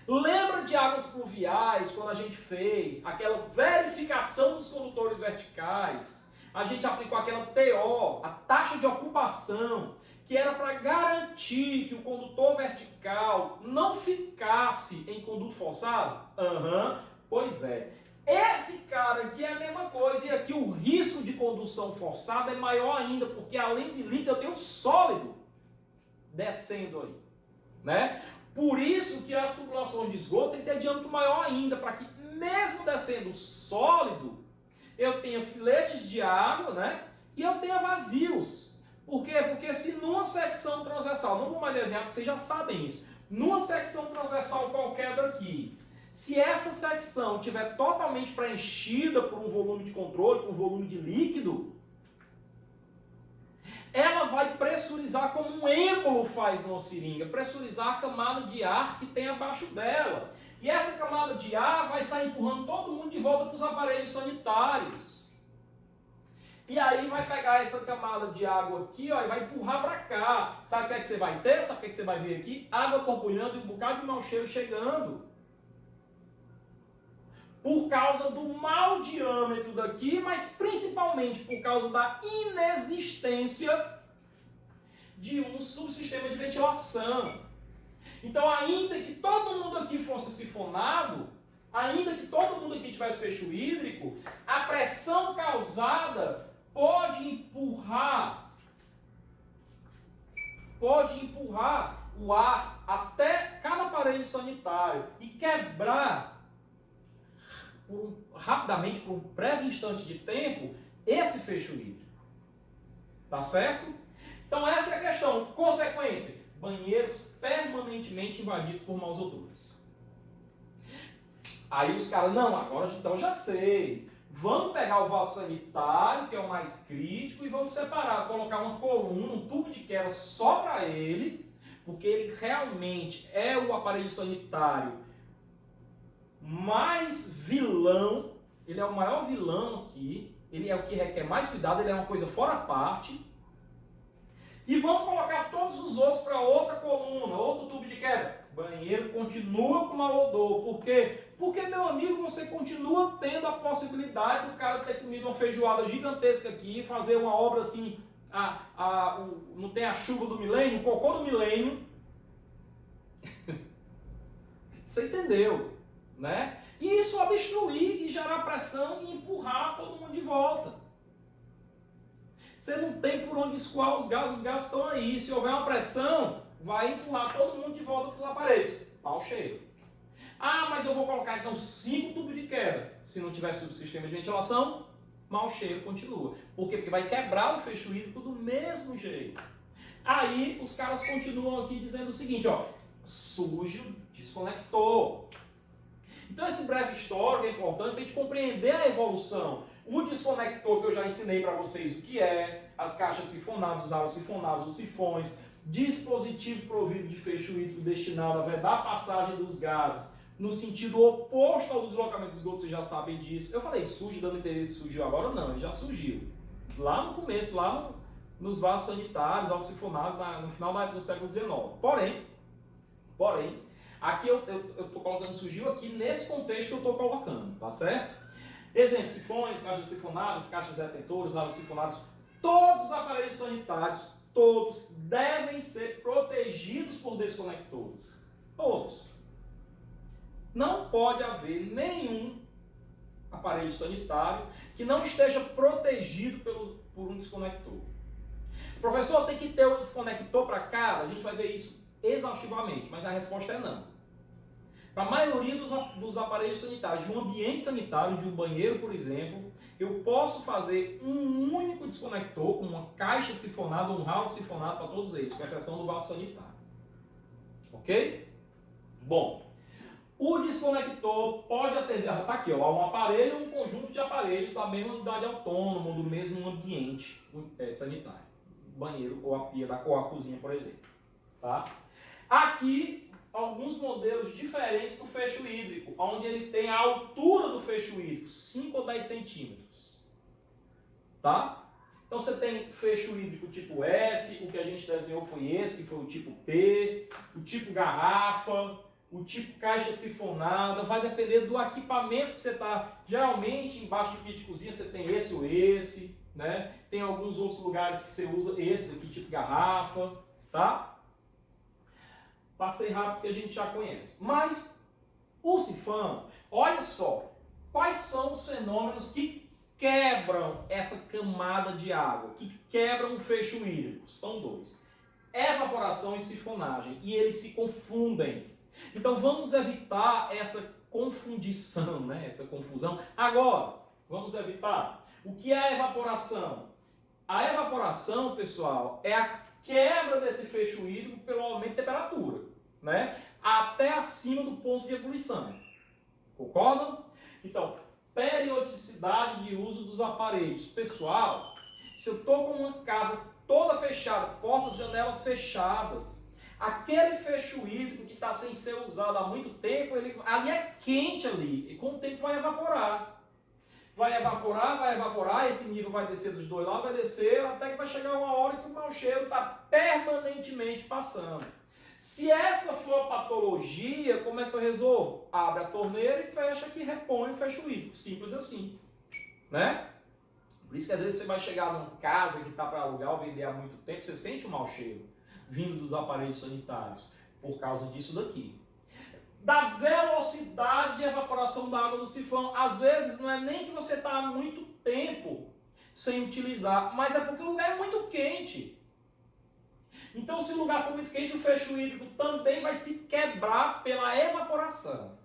Lembra de águas pluviais, quando a gente fez aquela verificação dos condutores verticais? A gente aplicou aquela TO, a taxa de ocupação, que era para garantir que o condutor vertical não ficasse em conduto forçado? Pois é. Esse cara aqui é a mesma coisa, e aqui o risco de condução forçada é maior ainda, porque além de líquido eu tenho sólido descendo aí, né? Por isso que as tubulações de esgoto têm que ter diâmetro maior ainda, para que mesmo descendo sólido, eu tenha filetes de água, né? E eu tenha vazios. Por quê? Porque se numa secção transversal, não vou mais desenhar porque vocês já sabem isso, numa secção transversal qualquer daqui, se essa secção estiver totalmente preenchida por um volume de controle, por um volume de líquido, ela vai pressurizar como um êmbolo faz numa seringa, pressurizar a camada de ar que tem abaixo dela. E essa camada de ar vai sair empurrando todo mundo de volta para os aparelhos sanitários. E aí vai pegar essa camada de água aqui, ó, e vai empurrar para cá. Sabe o que é que você vai ter? Sabe o que é que você vai ver aqui? Água borbulhando e um bocado de mau cheiro chegando. Por causa do mau diâmetro daqui, mas principalmente por causa da inexistência de um subsistema de ventilação. Então, ainda que todo mundo aqui fosse sifonado, ainda que todo mundo aqui tivesse fecho hídrico, a pressão causada pode empurrar o ar até cada aparelho sanitário e quebrar rapidamente, por um breve instante de tempo, esse fecho hídrico. Tá certo? Então essa é a questão. Consequência, banheiros permanentemente invadidos por maus odores. Aí os caras, não, agora então já sei. Vamos pegar o vaso sanitário, que é o mais crítico, e vamos separar, colocar uma coluna, um tubo de queda só para ele, porque ele realmente é o aparelho sanitário mais vilão, ele é o maior vilão aqui, ele é o que requer mais cuidado, ele é uma coisa fora parte. E vamos colocar todos os outros para outra coluna, outro tubo de queda. O banheiro continua com mau odor. Por quê? Porque, meu amigo, você continua tendo a possibilidade do cara ter comido uma feijoada gigantesca aqui, fazer uma obra assim, não tem a chuva do milênio, o cocô do milênio. Você entendeu, né? E isso obstruir e gerar pressão e empurrar todo mundo de volta. Você não tem por onde escoar os gases estão aí. Se houver uma pressão, vai empurrar todo mundo de volta para os aparelhos. Mau cheiro. Ah, mas eu vou colocar então 5 tubos de queda. Se não tiver subsistema de ventilação, mau cheiro continua. Por quê? Porque vai quebrar o fecho hídrico do mesmo jeito. Aí os caras continuam aqui dizendo o seguinte, ó, sujo, desconector. Então esse breve histórico é importante para a gente compreender a evolução. O desconector que eu já ensinei para vocês o que é, as caixas sifonadas, os aros sifonados, os sifões, dispositivo provido de fecho hídrico destinado a vedar a passagem dos gases no sentido oposto ao deslocamento de esgoto, vocês já sabem disso. Eu falei sujo, dando interesse, surgiu agora? Não, ele já surgiu. Lá no começo, nos vasos sanitários, aros sifonados, no final do século XIX. Porém, aqui eu estou colocando surgiu aqui nesse contexto que eu estou colocando, tá certo? Exemplo, sifões, caixas sifonadas, caixas retentoras, aros sifonados, todos os aparelhos sanitários, todos devem ser protegidos por desconectores. Todos. Não pode haver nenhum aparelho sanitário que não esteja protegido por um desconector. Professor, tem que ter um desconector para cada? A gente vai ver isso exaustivamente, mas a resposta é não. Para a maioria dos aparelhos sanitários, de um ambiente sanitário, de um banheiro, por exemplo, eu posso fazer um único desconector, com uma caixa sifonada ou um ralo sifonado para todos eles, com exceção do vaso sanitário. Ok? Bom, o desconector pode atender, está aqui, ó, um aparelho ou um conjunto de aparelhos da mesma unidade autônoma, do mesmo ambiente sanitário. Banheiro ou a pia ou a cozinha, por exemplo. Tá? Aqui, alguns modelos diferentes do fecho hídrico, onde ele tem a altura do fecho hídrico, 5 ou 10 centímetros. Tá? Então você tem fecho hídrico tipo S, o que a gente desenhou foi esse, que foi o tipo P, o tipo garrafa, o tipo caixa sifonada, vai depender do equipamento que você está. Geralmente, embaixo de pia de cozinha, você tem esse ou esse, né? Tem alguns outros lugares que você usa esse aqui, tipo garrafa, tá? Passei rápido que a gente já conhece. Mas o sifão, olha só, quais são os fenômenos que quebram essa camada de água, que quebram o fecho hídrico? São dois: evaporação e sifonagem. E eles se confundem. Então vamos evitar essa confundição, né? Essa confusão. Agora, vamos evitar. O que é a evaporação? A evaporação, pessoal, é a quebra desse fecho hídrico pelo aumento de temperatura, né? Até acima do ponto de ebulição. Concordam? Então, periodicidade de uso dos aparelhos. Pessoal, se eu estou com uma casa toda fechada, portas, janelas fechadas, aquele fecho hídrico que está sem ser usado há muito tempo, ali é quente ali, e com o tempo vai evaporar. Vai evaporar, esse nível vai descer dos dois lados, vai descer, até que vai chegar uma hora que o mau cheiro está permanentemente passando. Se essa for a patologia, como é que eu resolvo? Abre a torneira e fecha aqui, repõe o fecho hídrico. Simples assim. Né? Por isso que às vezes você vai chegar numa casa que está para alugar ou vender há muito tempo, você sente um mau cheiro vindo dos aparelhos sanitários por causa disso daqui. Da velocidade de evaporação da água do sifão. Às vezes não é nem que você está há muito tempo sem utilizar, mas é porque o lugar é muito quente. Então, se o lugar for muito quente, o fecho hídrico também vai se quebrar pela evaporação.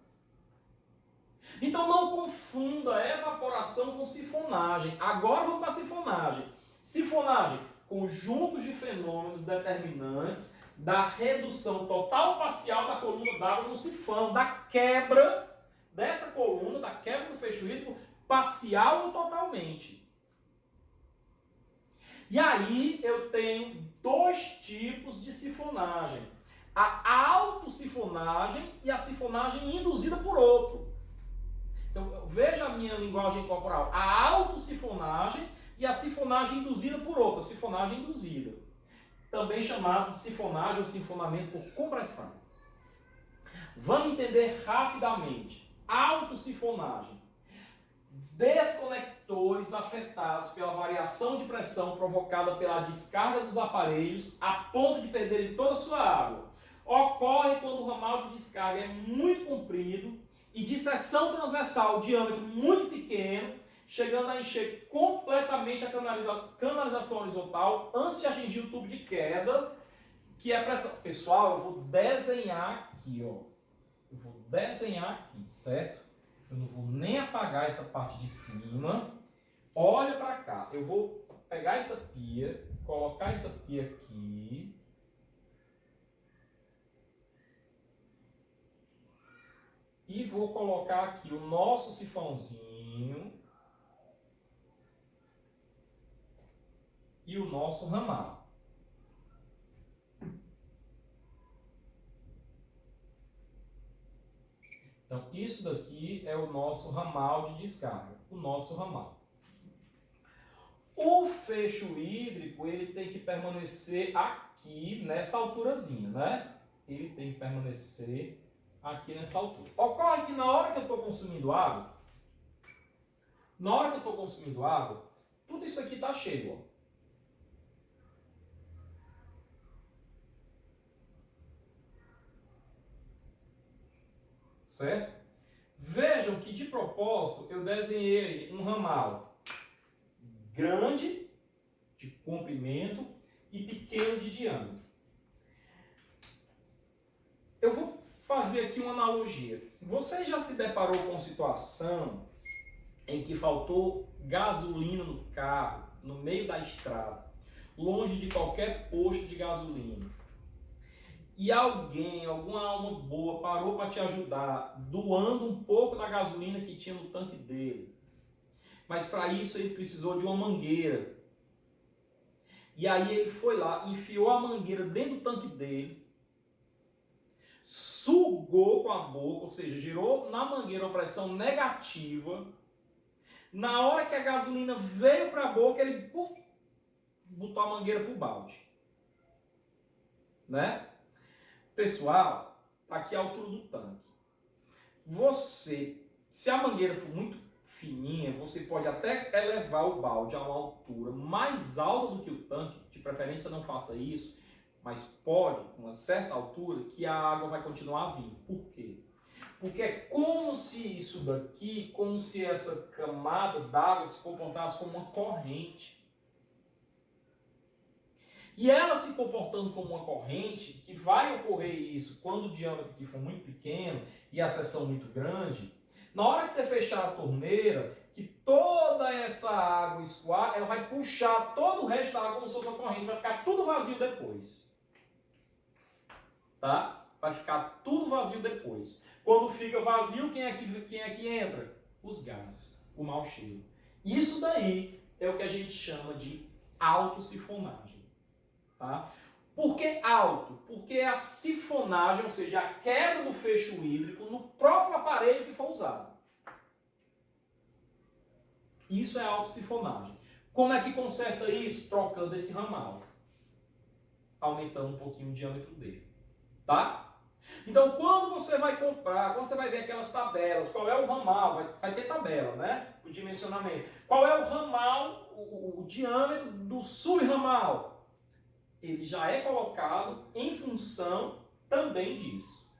Então, não confunda evaporação com sifonagem. Agora vamos para a sifonagem. Sifonagem, conjuntos de fenômenos determinantes da redução total ou parcial da coluna d'água no sifão, da quebra dessa coluna, da quebra do fecho hídrico parcial ou totalmente. E aí eu tenho dois tipos de sifonagem. A autossifonagem e a sifonagem induzida por outro. Então veja a minha linguagem corporal. A autossifonagem e a sifonagem induzida por outra. Sifonagem induzida. Também chamado de sifonagem ou sifonamento por compressão. Vamos entender rapidamente. Autossifonagem. Desconectores afetados pela variação de pressão provocada pela descarga dos aparelhos a ponto de perderem toda a sua água. Ocorre quando o ramal de descarga é muito comprido e de seção transversal, diâmetro muito pequeno, chegando a encher completamente a canalização horizontal antes de atingir o tubo de queda, que é a pressão. Pessoal, eu vou desenhar aqui, ó. Eu vou desenhar aqui, certo? Eu não vou nem apagar essa parte de cima. Olha para cá. Eu vou pegar essa pia, colocar essa pia aqui. E vou colocar aqui o nosso sifãozinho. E o nosso ramal. Então, isso daqui é o nosso ramal de descarga, o nosso ramal. O fecho hídrico, ele tem que permanecer aqui nessa alturazinha, né? Ele tem que permanecer aqui nessa altura. Ocorre que na hora que eu estou consumindo água, tudo isso aqui está cheio, ó. Certo? Vejam que de propósito eu desenhei um ramal grande de comprimento e pequeno de diâmetro. Eu vou fazer aqui uma analogia. Você já se deparou com situação em que faltou gasolina no carro, no meio da estrada, longe de qualquer posto de gasolina? E alguém, alguma alma boa, parou para te ajudar, doando um pouco da gasolina que tinha no tanque dele. Mas para isso ele precisou de uma mangueira. E aí ele foi lá, enfiou a mangueira dentro do tanque dele, sugou com a boca, ou seja, gerou na mangueira uma pressão negativa. Na hora que a gasolina veio para a boca, ele botou a mangueira para o balde. Né? Pessoal, aqui é a altura do tanque. Você, se a mangueira for muito fininha, você pode até elevar o balde a uma altura mais alta do que o tanque, de preferência não faça isso, mas pode, com uma certa altura, que a água vai continuar vindo. Por quê? Porque é como se isso daqui, como se essa camada d'água se comportasse como uma corrente. E ela se comportando como uma corrente, que vai ocorrer isso quando o diâmetro aqui for muito pequeno e a seção muito grande, na hora que você fechar a torneira, que toda essa água escoar, ela vai puxar todo o resto da água como se fosse uma corrente, vai ficar tudo vazio depois. Tá? Vai ficar tudo vazio depois. Quando fica vazio, quem é que entra? Os gases, o mau cheiro. Isso daí é o que a gente chama de autossifonagem. Tá? Por que alto? Porque é a sifonagem, ou seja, a quebra do fecho hídrico no próprio aparelho que for usado. Isso é autossifonagem. Como é que conserta isso? Trocando esse ramal. Aumentando um pouquinho o diâmetro dele. Tá? Então, quando você vai comprar, quando você vai ver aquelas tabelas, qual é o ramal, vai ter tabela, né? O dimensionamento. Qual é o ramal, o diâmetro do subramal? Ele já é colocado em função também disso.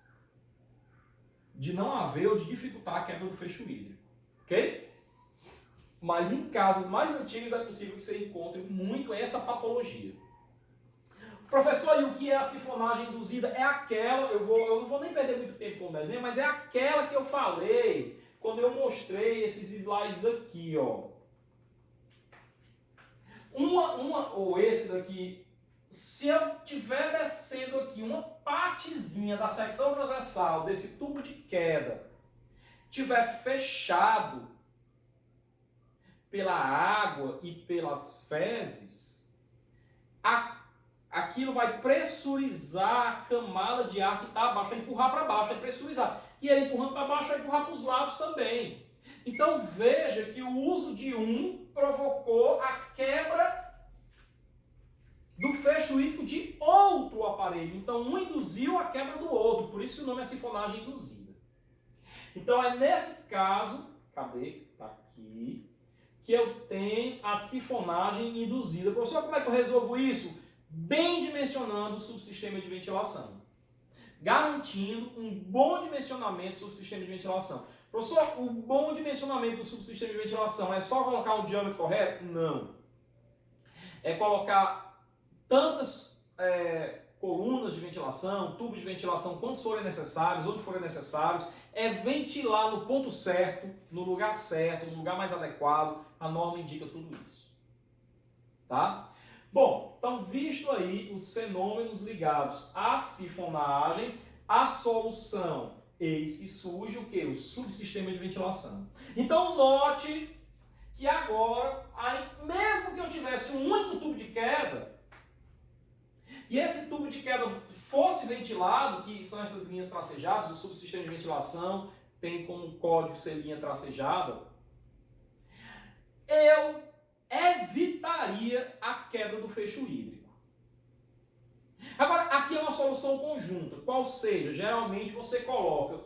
De não haver ou de dificultar a quebra do fecho hídrico. Ok? Mas em casas mais antigas é possível que você encontre muito essa patologia. Professor, e o que é a sifonagem induzida? É aquela, eu não vou nem perder muito tempo com o desenho, mas é aquela que eu falei quando eu mostrei esses slides aqui, ó. Ou esse daqui. Se eu estiver descendo aqui uma partezinha da secção transversal desse tubo de queda, estiver fechado, pela água e pelas fezes, aquilo vai pressurizar a camada de ar que está abaixo, vai empurrar para baixo, vai pressurizar. E ele empurrando para baixo, vai empurrar para os lados também. Então veja que o uso de um provocou a quebra do fecho hídrico de outro aparelho. Então um induziu a quebra do outro, por isso que o nome é sifonagem induzida. Então é nesse caso, cadê? Está aqui, que eu tenho a sifonagem induzida. Professor, como é que eu resolvo isso? Bem dimensionando o subsistema de ventilação. Garantindo um bom dimensionamento do subsistema de ventilação. Professor, o bom dimensionamento do subsistema de ventilação é só colocar um diâmetro correto? Não. É colocar tantas colunas de ventilação, tubos de ventilação, quantos forem necessários, onde forem necessários. É ventilar no ponto certo, no lugar certo, no lugar mais adequado. A norma indica tudo isso. Tá? Bom, então visto aí os fenômenos ligados à sifonagem, à solução, eis que surge o que? O subsistema de ventilação. Então note que agora, mesmo que eu tivesse um único tubo de queda, e esse tubo de queda fosse ventilado, que são essas linhas tracejadas, o subsistema de ventilação tem como código ser linha tracejada, eu evitaria a quebra do fecho hídrico. Agora, aqui é uma solução conjunta, qual seja, geralmente você coloca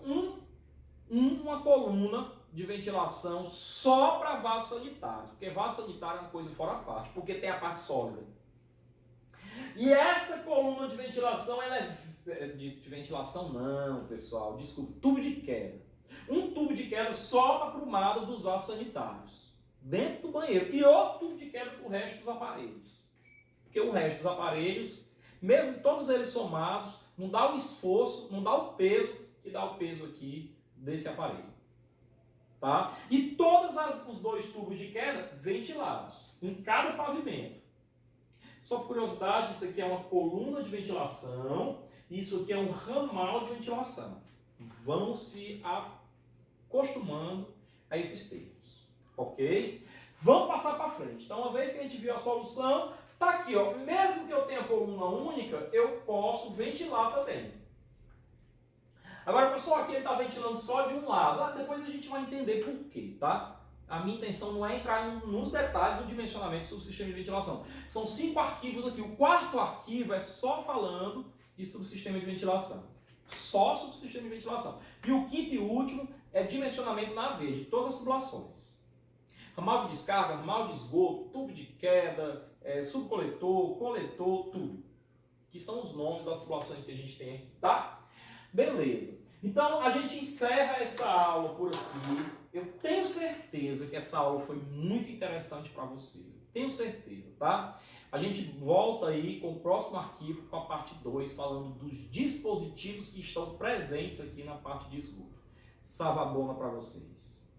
uma coluna de ventilação só para vasos sanitários, porque vaso sanitário é uma coisa fora a parte, porque tem a parte sólida. E essa coluna de ventilação, ela é de ventilação não, pessoal, desculpa, tubo de queda. Um tubo de queda só para a aprumada dos vasos sanitários, dentro do banheiro, e outro tubo de queda para o resto dos aparelhos. Porque o resto dos aparelhos, mesmo todos eles somados, não dá o esforço, não dá o peso que dá o peso aqui desse aparelho. Tá? E todos os dois tubos de queda ventilados, em cada pavimento. Só por curiosidade, isso aqui é uma coluna de ventilação, isso aqui é um ramal de ventilação. Vão se acostumando a esses termos, ok? Vamos passar para frente. Então, uma vez que a gente viu a solução, tá aqui, ó. Mesmo que eu tenha coluna única, eu posso ventilar também. Agora, pessoal, aqui ele está ventilando só de um lado. Depois a gente vai entender por quê, tá? A minha intenção não é entrar nos detalhes do dimensionamento do subsistema de ventilação. São 5 arquivos aqui. O quarto arquivo é só falando de subsistema de ventilação. Só subsistema de ventilação. E o quinto e último é dimensionamento na veia, de todas as tubulações. Ramal de descarga, ramal de esgoto, tubo de queda, subcoletor, coletor, tudo. Que são os nomes das tubulações que a gente tem aqui, tá? Beleza. Então, a gente encerra essa aula por aqui. Eu tenho certeza que essa aula foi muito interessante para você. Tenho certeza, tá? A gente volta aí com o próximo arquivo, com a parte 2, falando dos dispositivos que estão presentes aqui na parte de esgoto. Savabona para vocês.